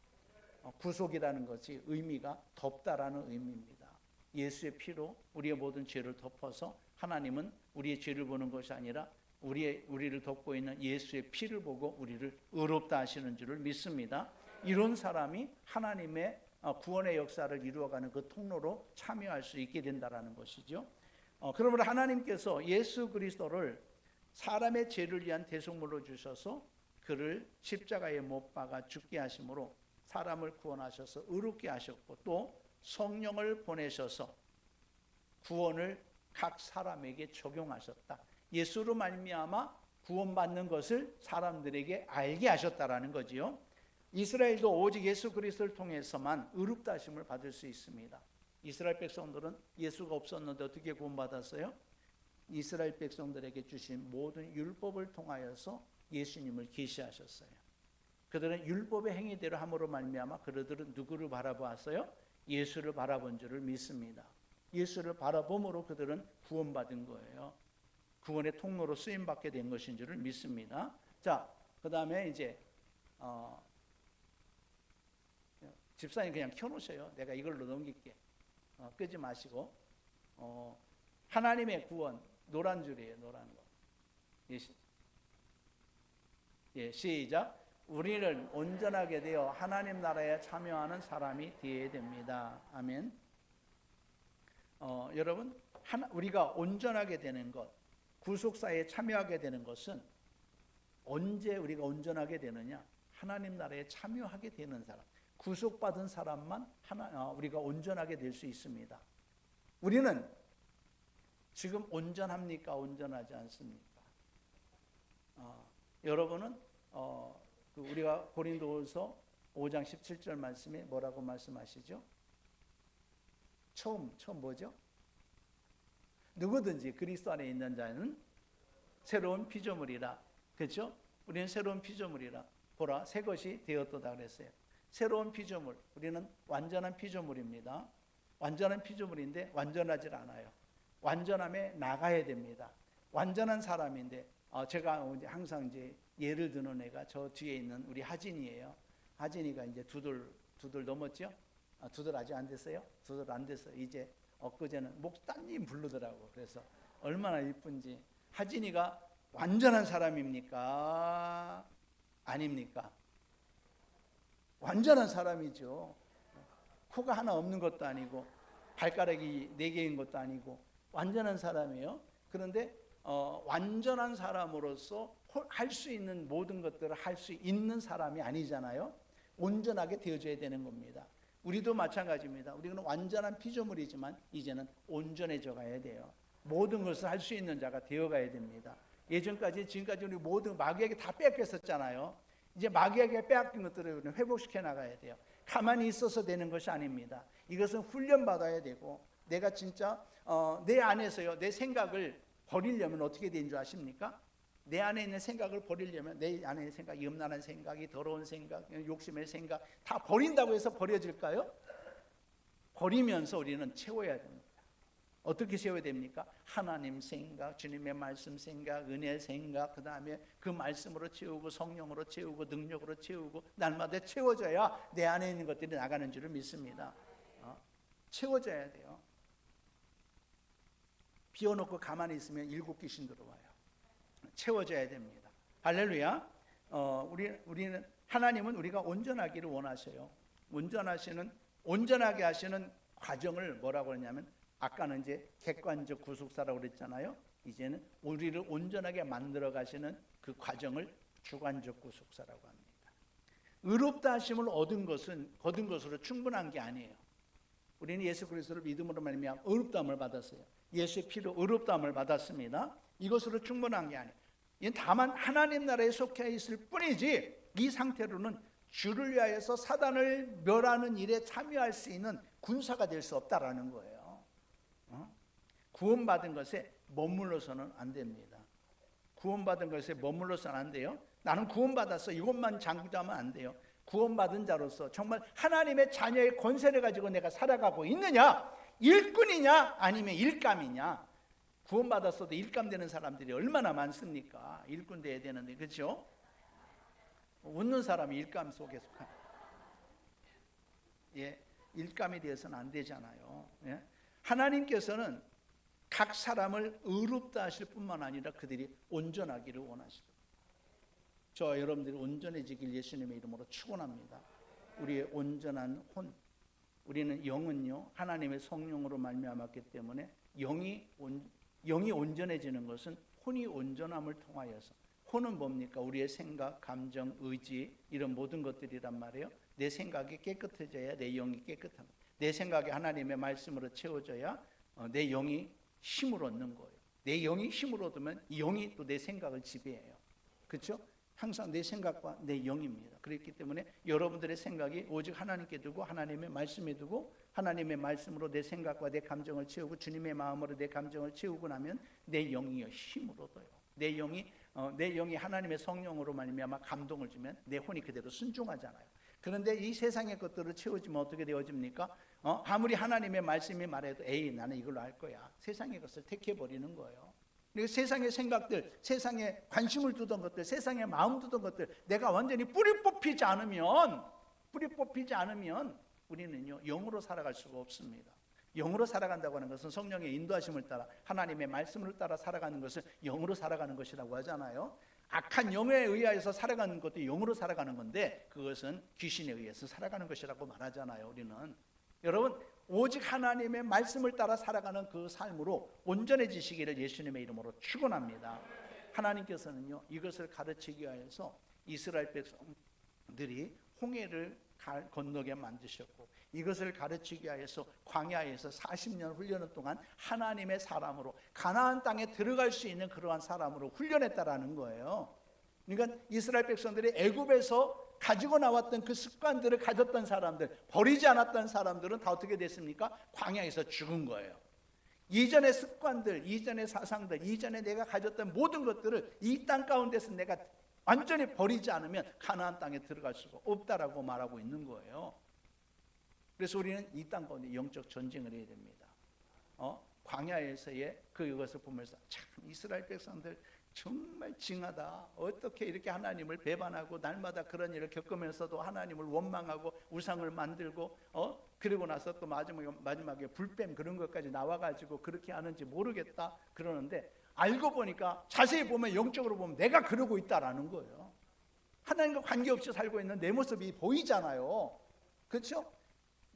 구속이라는 것이 의미가 덮다라는 의미입니다. 예수의 피로 우리의 모든 죄를 덮어서 하나님은 우리의 죄를 보는 것이 아니라 우리를 덮고 있는 예수의 피를 보고 우리를 의롭다 하시는 줄을 믿습니다. 이런 사람이 하나님의 구원의 역사를 이루어가는 그 통로로 참여할 수 있게 된다라는 것이죠. 그러므로 하나님께서 예수 그리스도를 사람의 죄를 위한 대속물로 주셔서 그를 십자가에 못 박아 죽게 하심으로 사람을 구원하셔서 의롭게 하셨고, 또 성령을 보내셔서 구원을 각 사람에게 적용하셨다. 예수로 말미암아 구원받는 것을 사람들에게 알게 하셨다라는 거지요. 이스라엘도 오직 예수 그리스도를 통해서만 의롭다 하심을 받을 수 있습니다. 이스라엘 백성들은 예수가 없었는데 어떻게 구원받았어요? 이스라엘 백성들에게 주신 모든 율법을 통하여서 예수님을 계시하셨어요. 그들은 율법의 행위대로 함으로 말미암아 그들은 누구를 바라보았어요? 예수를 바라본 줄을 믿습니다. 예수를 바라봄으로 그들은 구원받은 거예요. 구원의 통로로 쓰임받게 된 것인 줄을 믿습니다. 자, 그 다음에 이제 집사님 그냥 켜놓으셔요. 내가 이걸로 넘길게. 끄지 마시고. 하나님의 구원, 노란 줄이에요. 노란 거. 예, 시작. 우리를 온전하게 되어 하나님 나라에 참여하는 사람이 되어야 됩니다. 아멘. 여러분, 우리가 온전하게 되는 것, 구속사에 참여하게 되는 것은 언제 우리가 온전하게 되느냐? 하나님 나라에 참여하게 되는 사람, 구속받은 사람만 우리가 온전하게 될 수 있습니다. 우리는 지금 온전합니까? 온전하지 않습니까? 여러분은 우리가 고린도후서 5장 17절 말씀에 뭐라고 말씀하시죠? 처음 뭐죠? 누구든지 그리스도 안에 있는 자는 새로운 피조물이라. 그렇죠? 우리는 새로운 피조물이라. 보라, 새 것이 되었도다 그랬어요. 새로운 피조물. 우리는 완전한 피조물입니다. 완전한 피조물인데 완전하지 않아요. 완전함에 나가야 됩니다. 완전한 사람인데 제가 항상 이제 예를 드는 애가 저 뒤에 있는 우리 하진이에요. 하진이가 이제 두들 넘었죠? 두들 아직 안 됐어요? 두들 안 됐어요. 이제 엊그제는 목사님 부르더라고. 그래서 얼마나 이쁜지. 하진이가 완전한 사람입니까? 아닙니까? 완전한 사람이죠. 코가 하나 없는 것도 아니고 발가락이 4개인 것도 아니고 완전한 사람이에요. 그런데 완전한 사람으로서 할 수 있는 모든 것들을 할 수 있는 사람이 아니잖아요. 온전하게 되어줘야 되는 겁니다. 우리도 마찬가지입니다. 우리는 완전한 피조물이지만 이제는 온전해져 가야 돼요. 모든 것을 할 수 있는 자가 되어가야 됩니다. 예전까지 지금까지 우리 모든 마귀에게 다 뺏겼었잖아요. 이제 마귀에게 빼앗긴 것들을 우리는 회복시켜 나가야 돼요. 가만히 있어서 되는 것이 아닙니다. 이것은 훈련받아야 되고 내가 진짜 내 안에서요, 내 생각을 버리려면 어떻게 되는 줄 아십니까? 내 안에 있는 생각을 버리려면 내 안에 있는 생각, 염란한 생각이, 더러운 생각, 욕심의 생각 다 버린다고 해서 버려질까요? 버리면서 우리는 채워야 됩니다. 어떻게 채워야 됩니까? 하나님 생각, 주님의 말씀 생각, 은혜 생각, 그 다음에 그 말씀으로 채우고 성령으로 채우고 능력으로 채우고 날마다 채워져야 내 안에 있는 것들이 나가는 줄을 믿습니다. 채워져야 돼요. 비워놓고 가만히 있으면 7 귀신 들어와요. 채워져야 됩니다. 할렐루야. 우리는 하나님은 우리가 온전하기를 원하셔요. 온전하게 하시는 과정을 뭐라고 하냐면 아까는 이제 객관적 구속사라고 그랬잖아요. 이제는 우리를 온전하게 만들어 가시는 그 과정을 주관적 구속사라고 합니다. 의롭다 하심을 얻은 것으로 충분한 게 아니에요. 우리는 예수 그리스도를 믿음으로 말미암아 의롭다함을 받았어요. 예수의 피로 의롭다함을 받았습니다. 이것으로 충분한 게 아니에요. 이는 다만 하나님 나라에 속해 있을 뿐이지 이 상태로는 주를 위하여서 사단을 멸하는 일에 참여할 수 있는 군사가 될 수 없다라는 거예요. 구원받은 것에 머물러서는 안 됩니다. 구원받은 것에 머물러서는 안 돼요. 나는 구원받았어. 이것만 장구자면 안 돼요. 구원받은 자로서 정말 하나님의 자녀의 권세를 가지고 내가 살아가고 있느냐? 일꾼이냐? 아니면 일감이냐? 구원받았어도 일감 되는 사람들이 얼마나 많습니까? 일꾼 돼야 되는데, 그렇죠? 웃는 사람이 일감 속에 속합니다. 예, 일감이 되어서는 안 되잖아요. 예? 하나님께서는 각 사람을 의롭다 하실 뿐만 아니라 그들이 온전하기를 원하시다. 저와 여러분들이 온전해지길 예수님의 이름으로 축원합니다. 우리의 온전한 혼, 우리는 영은요 하나님의 성령으로 말미암았기 때문에 영이 온전해지는 것은 혼이 온전함을 통하여서. 혼은 뭡니까? 우리의 생각, 감정, 의지 이런 모든 것들이란 말이에요. 내 생각이 깨끗해져야 내 영이 깨끗합니다. 내 생각이 하나님의 말씀으로 채워져야 내 영이 힘을 얻는 거예요. 내 영이 힘을 얻으면 이 영이 또 내 생각을 지배해요. 그렇죠? 항상 내 생각과 내 영입니다. 그렇기 때문에 여러분들의 생각이 오직 하나님께 두고 하나님의 말씀에 두고 하나님의 말씀으로 내 생각과 내 감정을 채우고 주님의 마음으로 내 감정을 채우고 나면 내 영이 힘을 얻어요. 내 영이 하나님의 성령으로 말미암아 감동을 주면 내 혼이 그대로 순종하잖아요. 그런데 이 세상의 것들을 채워지면 어떻게 되어집니까? 아무리 하나님의 말씀이 말해도 에이 나는 이걸로 할 거야. 세상의 것을 택해버리는 거예요. 그리고 세상의 생각들, 세상에 관심을 두던 것들, 세상에 마음 두던 것들 내가 완전히 뿌리 뽑히지 않으면 우리는요 영으로 살아갈 수가 없습니다. 영으로 살아간다고 하는 것은 성령의 인도하심을 따라 하나님의 말씀을 따라 살아가는 것을 영으로 살아가는 것이라고 하잖아요. 악한 영에 의하여서 살아가는 것도 영으로 살아가는 건데 그것은 귀신에 의해서 살아가는 것이라고 말하잖아요. 우리는 여러분 오직 하나님의 말씀을 따라 살아가는 그 삶으로 온전해지시기를 예수님의 이름으로 축원합니다. 하나님께서는요 이것을 가르치기 위해서 이스라엘 백성들이 홍해를 건너게 만드셨고 이것을 가르치기 위해서 광야에서 40년 훈련을 동안 하나님의 사람으로 가나안 땅에 들어갈 수 있는 그러한 사람으로 훈련했다라는 거예요. 그러니까 이스라엘 백성들이 애굽에서 가지고 나왔던 그 습관들을 가졌던 사람들, 버리지 않았던 사람들은 다 어떻게 됐습니까? 광야에서 죽은 거예요. 이전의 습관들, 이전의 사상들, 이전에 내가 가졌던 모든 것들을 이 땅 가운데서 내가 완전히 버리지 않으면 가나안 땅에 들어갈 수가 없다라고 말하고 있는 거예요. 그래서 우리는 이 땅 가운데 영적 전쟁을 해야 됩니다. 광야에서의 그것을 보면서 참 이스라엘 백성들 정말 징하다. 어떻게 이렇게 하나님을 배반하고 날마다 그런 일을 겪으면서도 하나님을 원망하고 우상을 만들고 그리고 나서 또 마지막에 불뱀 그런 것까지 나와가지고 그렇게 하는지 모르겠다 그러는데 알고 보니까 자세히 보면 영적으로 보면 내가 그러고 있다라는 거예요. 하나님과 관계없이 살고 있는 내 모습이 보이잖아요. 그렇죠?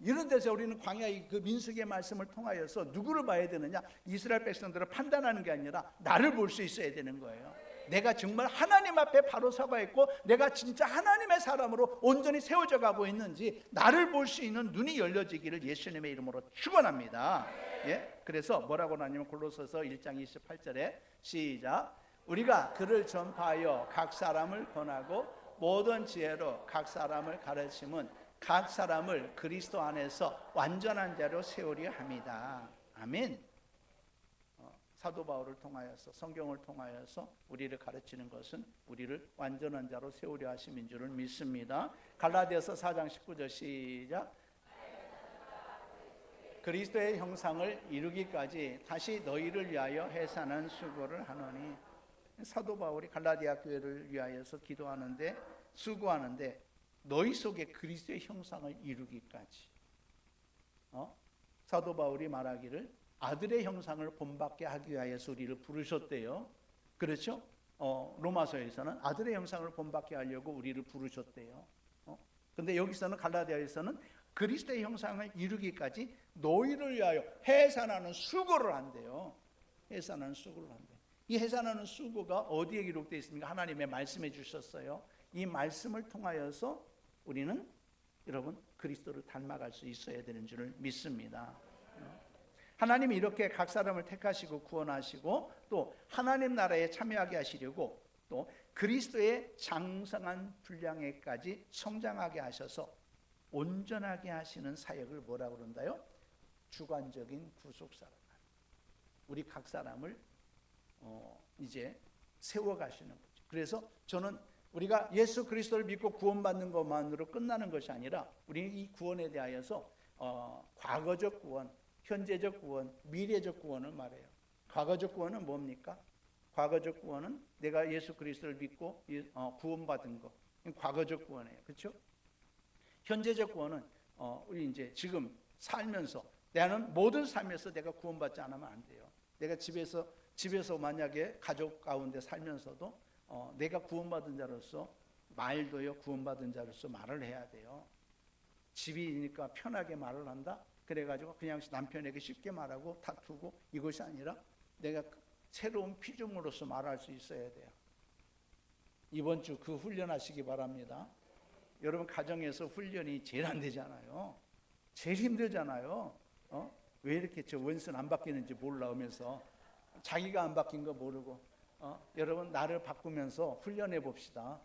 이런 데서 우리는 광야의 그 민수기의 말씀을 통하여서 누구를 봐야 되느냐? 이스라엘 백성들을 판단하는 게 아니라 나를 볼 수 있어야 되는 거예요. 내가 정말 하나님 앞에 바로 서가 있고 내가 진짜 하나님의 사람으로 온전히 세워져 가고 있는지 나를 볼 수 있는 눈이 열려지기를 예수님의 이름으로 축원합니다. 예? 그래서 뭐라고 하냐면 골로새서 1장 28절에 시작. 우리가 그를 전파하여 각 사람을 권하고 모든 지혜로 각 사람을 가르침은 각 사람을 그리스도 안에서 완전한 자로 세우려 합니다. 아멘. 사도 바울을 통하여서 성경을 통하여서 우리를 가르치는 것은 우리를 완전한 자로 세우려 하심인 줄을 믿습니다. 갈라디아서 4장 19절 시작. 그리스도의 형상을 이루기까지 다시 너희를 위하여 해산한 수고를 하노니. 사도 바울이 갈라디아 교회를 위하여서 기도하는데 수고하는데 너희 속에 그리스도의 형상을 이루기까지. 사도 바울이 말하기를 아들의 형상을 본받게 하기 위하여서 우리를 부르셨대요. 그렇죠? 로마서에서는 아들의 형상을 본받게 하려고 우리를 부르셨대요. 근데 여기서는 갈라디아에서는 그리스도의 형상을 이루기까지 너희를 위하여 해산하는 수고를 한대요. 해산하는 수고를 한대요. 이 해산하는 수고가 어디에 기록되어 있습니까? 하나님의 말씀해 주셨어요. 이 말씀을 통하여서 우리는 여러분 그리스도를 닮아갈 수 있어야 되는 줄을 믿습니다. 하나님이 이렇게 각 사람을 택하시고 구원하시고 또 하나님 나라에 참여하게 하시려고 또 그리스도의 장성한 분량에까지 성장하게 하셔서 온전하게 하시는 사역을 뭐라고 그런다요? 주관적인 구속사역. 우리 각 사람을 이제 세워가시는 거죠. 그래서 저는 우리가 예수 그리스도를 믿고 구원받는 것만으로 끝나는 것이 아니라 우리는 이 구원에 대하여서 과거적 구원, 현재적 구원, 미래적 구원을 말해요. 과거적 구원은 뭡니까? 과거적 구원은 내가 예수 그리스도를 믿고 구원받은 것, 과거적 구원이에요. 그렇죠? 현재적 구원은 우리 이제 지금 살면서 나는 모든 삶에서 내가 구원받지 않으면 안 돼요. 내가 집에서 만약에 가족 가운데 살면서도 내가 구원받은 자로서 말도요 구원받은 자로서 말을 해야 돼요. 집이니까 편하게 말을 한다. 그래가지고 그냥 남편에게 쉽게 말하고 다투고 이것이 아니라 내가 새로운 피조물로서 말할 수 있어야 돼요. 이번 주 그 훈련하시기 바랍니다. 여러분 가정에서 훈련이 제일 안 되잖아요. 제일 힘들잖아요. 왜 이렇게 저 원수는 안 바뀌는지 몰라 하면서 자기가 안 바뀐 거 모르고 여러분 나를 바꾸면서 훈련해 봅시다.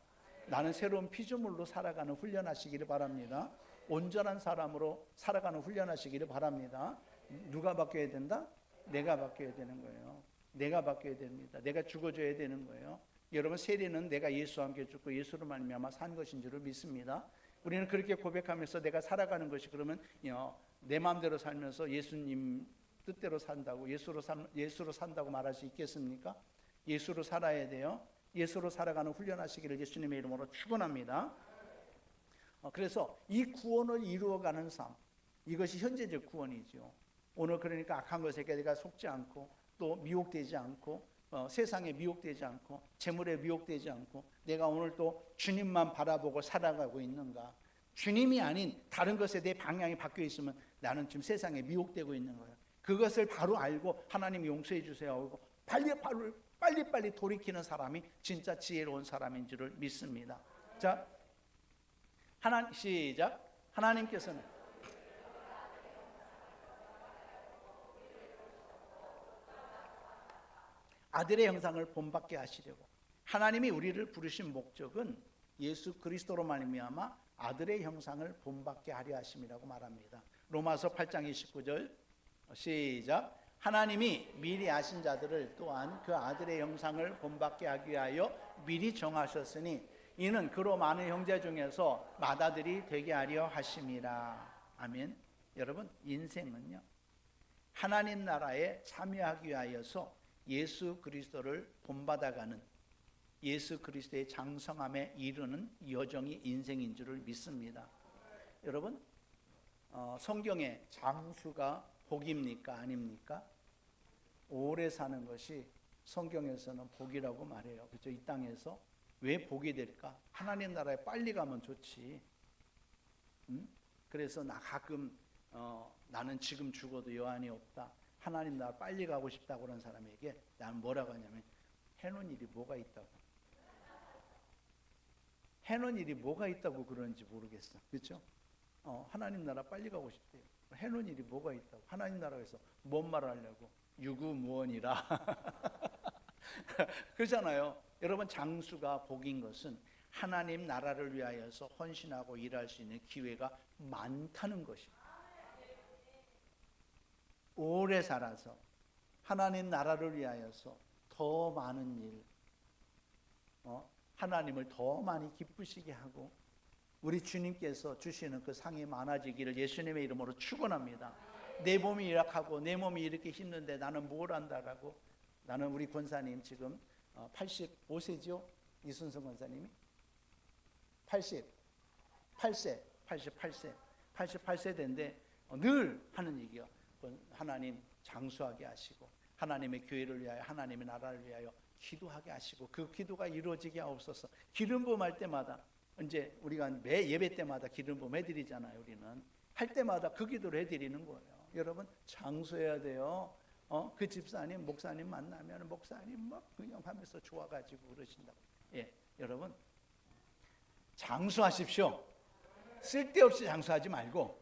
나는 새로운 피조물로 살아가는 훈련하시기를 바랍니다. 온전한 사람으로 살아가는 훈련하시기를 바랍니다. 누가 바뀌어야 된다? 내가 바뀌어야 되는 거예요. 내가 바뀌어야 됩니다. 내가 죽어줘야 되는 거예요. 여러분, 세례는 내가 예수와 함께 죽고 예수로 말미암아 산 것인 줄을 믿습니다. 우리는 그렇게 고백하면서 내가 살아가는 것이, 그러면 내 마음대로 살면서 예수님 뜻대로 산다고, 예수로 산다고 말할 수 있겠습니까? 예수로 살아야 돼요. 예수로 살아가는 훈련하시기를 예수님의 이름으로 축원합니다. 그래서 이 구원을 이루어가는 삶, 이것이 현재적 구원이죠. 오늘 그러니까 악한 것에 내가 속지 않고, 또 미혹되지 않고, 세상에 미혹되지 않고, 재물에 미혹되지 않고, 내가 오늘 또 주님만 바라보고 살아가고 있는가? 주님이 아닌 다른 것에 내 방향이 바뀌어 있으면 나는 지금 세상에 미혹되고 있는 거예요. 그것을 바로 알고 하나님 용서해 주세요 하고 빨리 돌이키는 사람이 진짜 지혜로운 사람인 줄을 믿습니다. 자, 시작. 하나님께서는 아들의 형상을 본받게 하시려고, 하나님이 우리를 부르신 목적은 예수 그리스도로 말미암아 아들의 형상을 본받게 하려 하심이라고 말합니다. 로마서 8장 29절 시작. 하나님이 미리 아신 자들을 또한 그 아들의 형상을 본받게 하기 위하여 미리 정하셨으니 이는 그로 많은 형제 중에서 맏아들이 되게 하려 하심이라. 아멘. 여러분, 인생은요, 하나님 나라에 참여하기 위하여서 예수 그리스도를 본받아가는, 예수 그리스도의 장성함에 이르는 여정이 인생인 줄을 믿습니다. 여러분, 성경에 장수가 복입니까 아닙니까? 오래 사는 것이 성경에서는 복이라고 말해요. 그렇죠? 이 땅에서 왜 복이 될까? 하나님 나라에 빨리 가면 좋지. 그래서 나 가끔 나는 지금 죽어도 여한이 없다, 하나님 나라 빨리 가고 싶다고 그런 사람에게 나는 뭐라고 하냐면, 해놓은 일이 뭐가 있다고. 해놓은 일이 뭐가 있다고 그러는지 모르겠어. 그렇죠? 하나님 나라 빨리 가고 싶대요. 해놓은 일이 뭐가 있다고. 하나님 나라에서 뭔 말을 하려고. 유구무원이라. 그렇잖아요. 여러분, 장수가 복인 것은 하나님 나라를 위하여서 헌신하고 일할 수 있는 기회가 많다는 것입니다. 오래 살아서 하나님 나라를 위하여서 더 많은 일, 하나님을 더 많이 기쁘시게 하고 우리 주님께서 주시는 그 상이 많아지기를 예수님의 이름으로 축원합니다. 내 몸이 약하고 내 몸이 이렇게 힘든데 나는 뭘 한다라고. 나는 우리 권사님 지금 85세죠? 이순성 권사님이 88세인데 늘 하는 얘기가 하나님 장수하게 하시고 하나님의 교회를 위하여, 하나님의 나라를 위하여 기도하게 하시고 그 기도가 이루어지게 하옵소서. 기름 부음 할 때마다, 이제 우리가 매 예배 때마다 기름 부음 해드리잖아요. 우리는 할 때마다 그 기도를 해드리는 거예요. 여러분, 장수해야 돼요. 그 집사님, 목사님 만나면 목사님 막 그냥 하면서 좋아가지고 그러신다고. 예, 여러분, 장수하십시오. 쓸데없이 장수하지 말고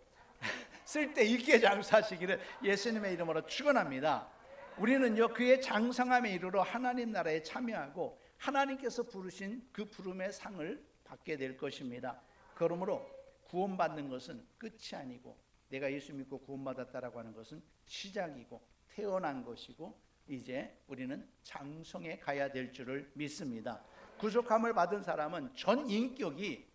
쓸데있게 장수하시기를 예수님의 이름으로 축원합니다. 우리는요, 그의 장성함에 이르러 하나님 나라에 참여하고 하나님께서 부르신 그 부름의 상을 받게 될 것입니다. 그러므로 구원받는 것은 끝이 아니고, 내가 예수 믿고 구원받았다라고 하는 것은 시작이고 태어난 것이고, 이제 우리는 장성에 가야 될 줄을 믿습니다. 구속함을 받은 사람은 전 인격이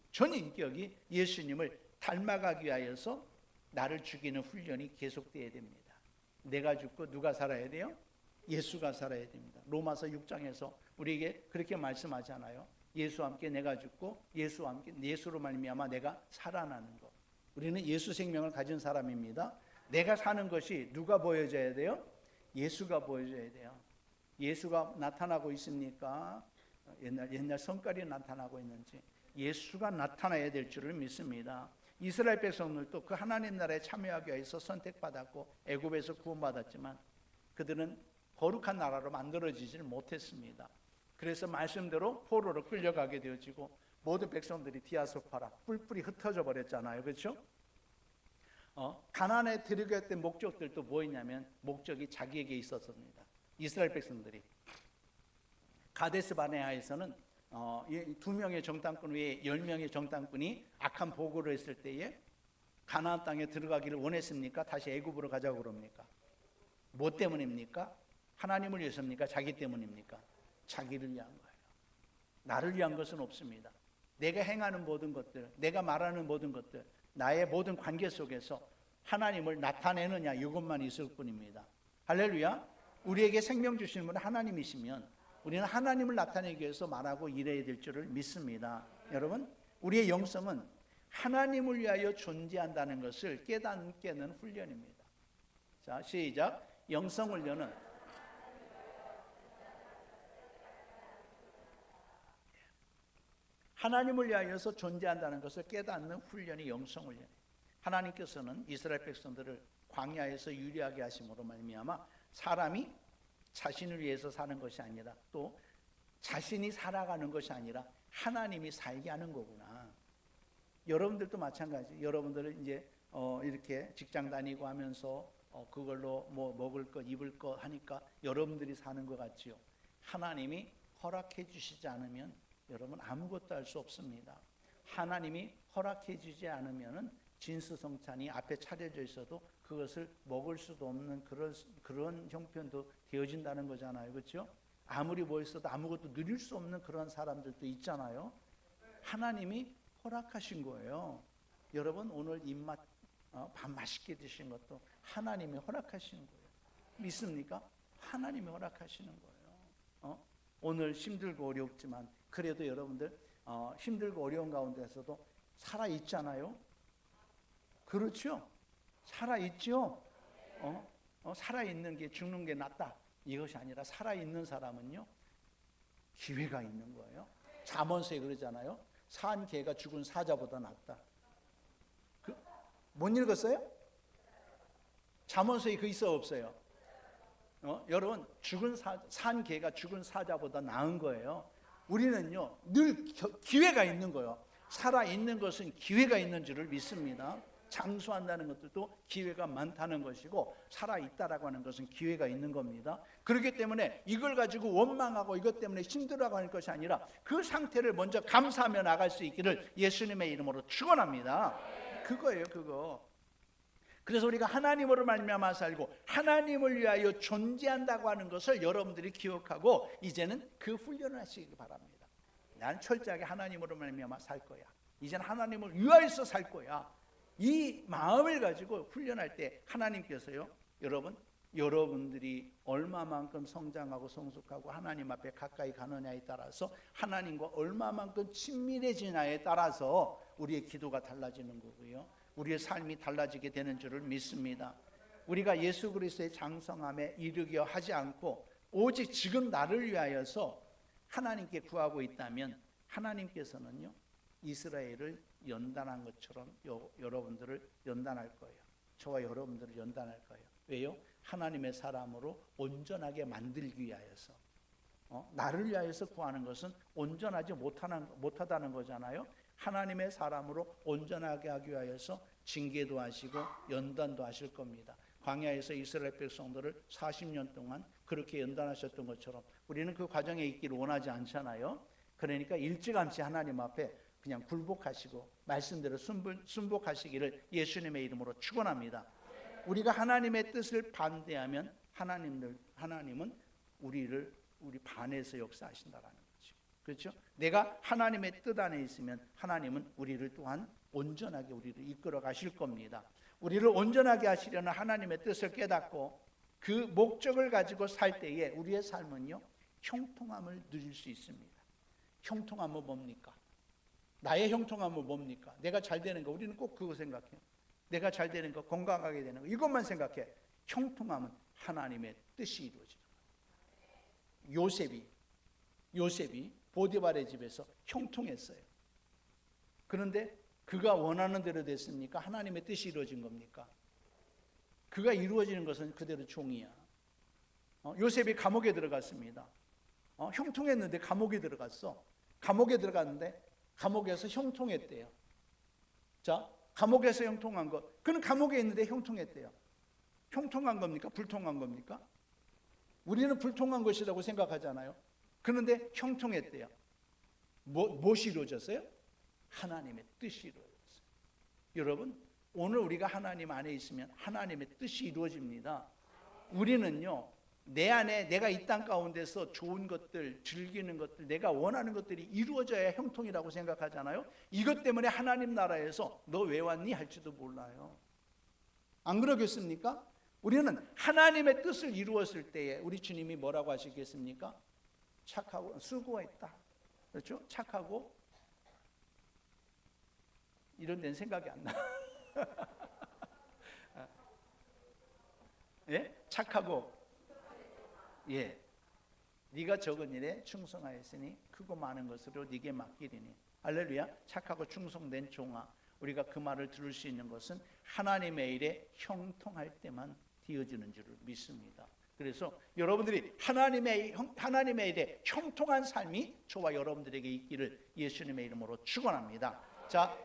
예수님을 닮아가기 위하여서 나를 죽이는 훈련이 계속돼야 됩니다. 내가 죽고 누가 살아야 돼요? 예수가 살아야 됩니다. 로마서 6장에서 우리에게 그렇게 말씀하잖아요. 예수와 함께 내가 죽고 예수와 함께, 예수로 말미암아 내가 살아나는 것. 우리는 예수 생명을 가진 사람입니다. 내가 사는 것이 누가 보여져야 돼요? 예수가 보여져야 돼요. 예수가 나타나고 있습니까? 옛날 성깔이 나타나고 있는지 예수가 나타나야 될 줄을 믿습니다. 이스라엘 백성들도 그 하나님 나라에 참여하기 위해서 선택받았고 애굽에서 구원받았지만 그들은 거룩한 나라로 만들어지지를 못했습니다. 그래서 말씀대로 포로로 끌려가게 되어지고 모든 백성들이 디아스포라 뿔뿔이 흩어져 버렸잖아요. 그렇죠? 가나안에 들어갈 목적들도 뭐였냐면 목적이 자기에게 있었습니다. 이스라엘 백성들이 가데스 바네아에서는 2명의 정탐꾼 외에 10명의 정탐꾼이 악한 보고를 했을 때에 가나안 땅에 들어가기를 원했습니까? 다시 애굽으로 가자고 그럽니까? 뭐 때문입니까? 하나님을 위해서입니까? 자기 때문입니까? 자기를 위한 거예요. 나를 위한 것은 없습니다. 내가 행하는 모든 것들, 내가 말하는 모든 것들, 나의 모든 관계 속에서 하나님을 나타내느냐, 이것만 있을 뿐입니다. 할렐루야. 우리에게 생명 주시는 분은 하나님이시면 우리는 하나님을 나타내기 위해서 말하고 일해야 될 줄을 믿습니다. 여러분, 우리의 영성은 하나님을 위하여 존재한다는 것을 깨닫는 훈련입니다. 자, 시작. 영성 훈련은 하나님을 위하여서 존재한다는 것을 깨닫는 훈련이 영성 훈련이에요. 하나님께서는 이스라엘 백성들을 광야에서 유리하게 하심으로 말미암아 사람이 자신을 위해서 사는 것이 아니라 또 자신이 살아가는 것이 아니라 하나님이 살게 하는 거구나. 여러분들도 마찬가지. 여러분들은 이제 이렇게 직장 다니고 하면서 그걸로 뭐 먹을 것 입을 것 하니까 여러분들이 사는 것 같지요. 하나님이 허락해 주시지 않으면 여러분 아무것도 할 수 없습니다. 하나님이 허락해 주지 않으면은 진수성찬이 앞에 차려져 있어도 그것을 먹을 수도 없는 그런 형편도 되어진다는 거잖아요. 그렇죠? 아무리 뭐 있어도 아무것도 누릴 수 없는 그런 사람들도 있잖아요. 하나님이 허락하신 거예요. 여러분 오늘 입맛 밥 맛있게 드신 것도 하나님이 허락하시는 거예요. 믿습니까? 하나님이 허락하시는 거예요. 오늘 힘들고 어렵지만 그래도 여러분들 힘들고 어려운 가운데서도 살아있잖아요. 그렇죠? 살아있죠? 살아있는 게 죽는 게 낫다. 이것이 아니라 살아있는 사람은요, 기회가 있는 거예요. 잠언서에 그러잖아요. 산 개가 죽은 사자보다 낫다. 못 읽었어요? 잠언서에 그 있어 없어요? 여러분, 산 개가 죽은 사자보다 나은 거예요. 우리는요, 늘 기회가 있는 거예요. 살아있는 것은 기회가 있는 줄을 믿습니다. 장수한다는 것들도 기회가 많다는 것이고 살아있다라고 하는 것은 기회가 있는 겁니다. 그렇기 때문에 이걸 가지고 원망하고 이것 때문에 힘들어하고 하는 것이 아니라 그 상태를 먼저 감사하며 나갈 수 있기를 예수님의 이름으로 축원합니다. 그거예요, 그거. 그래서 우리가 하나님으로 말미암아 살고 하나님을 위하여 존재한다고 하는 것을 여러분들이 기억하고 이제는 그 훈련을 하시기 바랍니다. 나는 철저하게 하나님으로 말미암아 살 거야. 이제는 하나님을 위하여서 살 거야. 이 마음을 가지고 훈련할 때 하나님께서요, 여러분들이 얼마만큼 성장하고 성숙하고 하나님 앞에 가까이 가느냐에 따라서 하나님과 얼마만큼 친밀해지냐에 따라서 우리의 기도가 달라지는 거고요, 우리의 삶이 달라지게 되는 줄을 믿습니다. 우리가 예수 그리스도의 장성함에 이르려 하지 않고 오직 지금 나를 위하여서 하나님께 구하고 있다면 하나님께서는요, 이스라엘을 연단한 것처럼 여러분들을 연단할 거예요. 저와 여러분들을 연단할 거예요. 왜요? 하나님의 사람으로 온전하게 만들기 위하여서. 나를 위하여서 구하는 것은 온전하지 못하다는 거잖아요. 하나님의 사람으로 온전하게 하기 위하여서 징계도 하시고 연단도 하실 겁니다. 광야에서 이스라엘 백성들을 40년 동안 그렇게 연단하셨던 것처럼 우리는 그 과정에 있기를 원하지 않잖아요. 그러니까 일찌감치 하나님 앞에 그냥 굴복하시고 말씀대로 순복하시기를 예수님의 이름으로 축원합니다. 우리가 하나님의 뜻을 반대하면 하나님은 우리 반에서 역사하신다라는 거죠. 그렇죠? 내가 하나님의 뜻 안에 있으면 하나님은 우리를 또한 온전하게 우리를 이끌어 가실 겁니다. 우리를 온전하게 하시려는 하나님의 뜻을 깨닫고 그 목적을 가지고 살 때에 우리의 삶은요, 형통함을 누릴 수 있습니다. 형통함은 뭡니까? 나의 형통함은 뭡니까? 내가 잘 되는 거, 우리는 꼭 그거 생각해요. 내가 잘 되는 거, 건강하게 되는 거, 이것만 생각해. 형통함은 하나님의 뜻이 이루어지는 거예요. 요셉이 보디발의 집에서 형통했어요. 그런데 그가 원하는 대로 됐습니까? 하나님의 뜻이 이루어진 겁니까? 그가 이루어지는 것은 그대로 종이야. 요셉이 감옥에 들어갔습니다. 형통했는데 감옥에 들어갔어. 감옥에 들어갔는데 감옥에서 형통했대요. 자, 감옥에서 형통한 것, 그는 감옥에 있는데 형통했대요. 형통한 겁니까? 불통한 겁니까? 우리는 불통한 것이라고 생각하잖아요. 그런데 형통했대요. 무엇이 이루어졌어요? 하나님의 뜻이 이루어졌어요. 여러분, 오늘 우리가 하나님 안에 있으면 하나님의 뜻이 이루어집니다. 우리는요, 내 안에 내가 이 땅 가운데서 좋은 것들, 즐기는 것들, 내가 원하는 것들이 이루어져야 형통이라고 생각하잖아요. 이것 때문에 하나님 나라에서 너 왜 왔니? 할지도 몰라요. 안 그러겠습니까? 우리는 하나님의 뜻을 이루었을 때에 우리 주님이 뭐라고 하시겠습니까? 착하고 수고했다. 그렇죠? 착하고 이런 데는 생각이 안 나. 예? 착하고 예. 네가 적은 일에 충성하였으니 크고 많은 것으로 네게 맡기리니. 할렐루야. 착하고 충성된 종아, 우리가 그 말을 들을 수 있는 것은 하나님의 일에 형통할 때만 되어지는 줄을 믿습니다. 그래서 여러분들이 하나님의 일에 형통한 삶이 저와 여러분들에게 있기를 예수님의 이름으로 축원합니다. 자,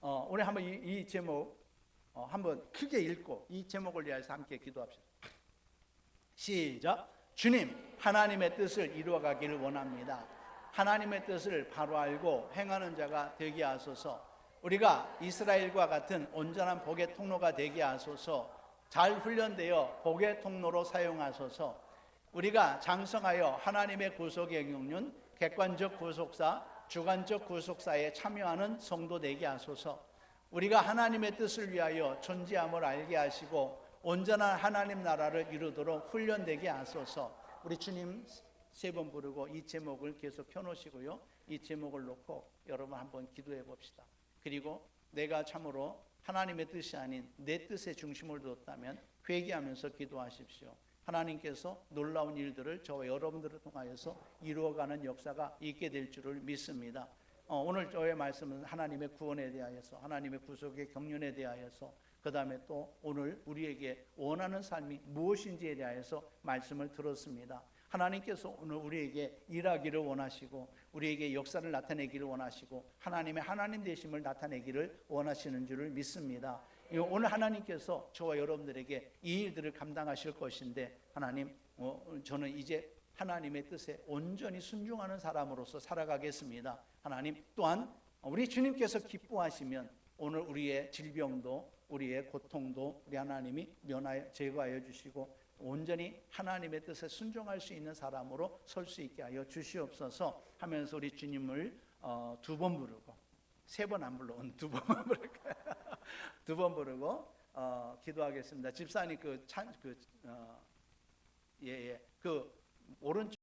오늘 한번 이 제목 한번 크게 읽고 이 제목을 위해서 함께 기도합시다. 시작. 주님, 하나님의 뜻을 이루어가기를 원합니다. 하나님의 뜻을 바로 알고 행하는 자가 되게 하소서. 우리가 이스라엘과 같은 온전한 복의 통로가 되게 하소서. 잘 훈련되어 복의 통로로 사용하소서. 우리가 장성하여 하나님의 구속의 경륜, 객관적 구속사, 주관적 구속사에 참여하는 성도 되게 하소서. 우리가 하나님의 뜻을 위하여 존재함을 알게 하시고 온전한 하나님 나라를 이루도록 훈련되게 하소서. 우리 주님 세 번 부르고 이 제목을 계속 펴놓으시고요. 이 제목을 놓고 여러분 한번 기도해 봅시다. 그리고 내가 참으로 하나님의 뜻이 아닌 내 뜻에 중심을 두었다면 회개하면서 기도하십시오. 하나님께서 놀라운 일들을 저와 여러분들을 통하여서 이루어가는 역사가 있게 될 줄을 믿습니다. 오늘 저의 말씀은 하나님의 구원에 대하여서, 하나님의 구속의 경륜에 대하여서, 그 다음에 또 오늘 우리에게 원하는 삶이 무엇인지에 대하여서 말씀을 들었습니다. 하나님께서 오늘 우리에게 일하기를 원하시고 우리에게 역사를 나타내기를 원하시고 하나님의 하나님 되심을 나타내기를 원하시는 줄을 믿습니다. 오늘 하나님께서 저와 여러분들에게 이 일들을 감당하실 것인데, 하나님, 저는 이제 하나님의 뜻에 온전히 순종하는 사람으로서 살아가겠습니다. 하나님, 또한 우리 주님께서 기뻐하시면 오늘 우리의 질병도 우리의 고통도 우리 하나님이 면하여 제거하여 주시고 온전히 하나님의 뜻에 순종할 수 있는 사람으로 설 수 있게 하여 주시옵소서 하면서 우리 주님을 두 번 부르고, 세 번 안 불러, 두 번만 부를까요? 두 번 부르고 기도하겠습니다. 집사님 그 오른쪽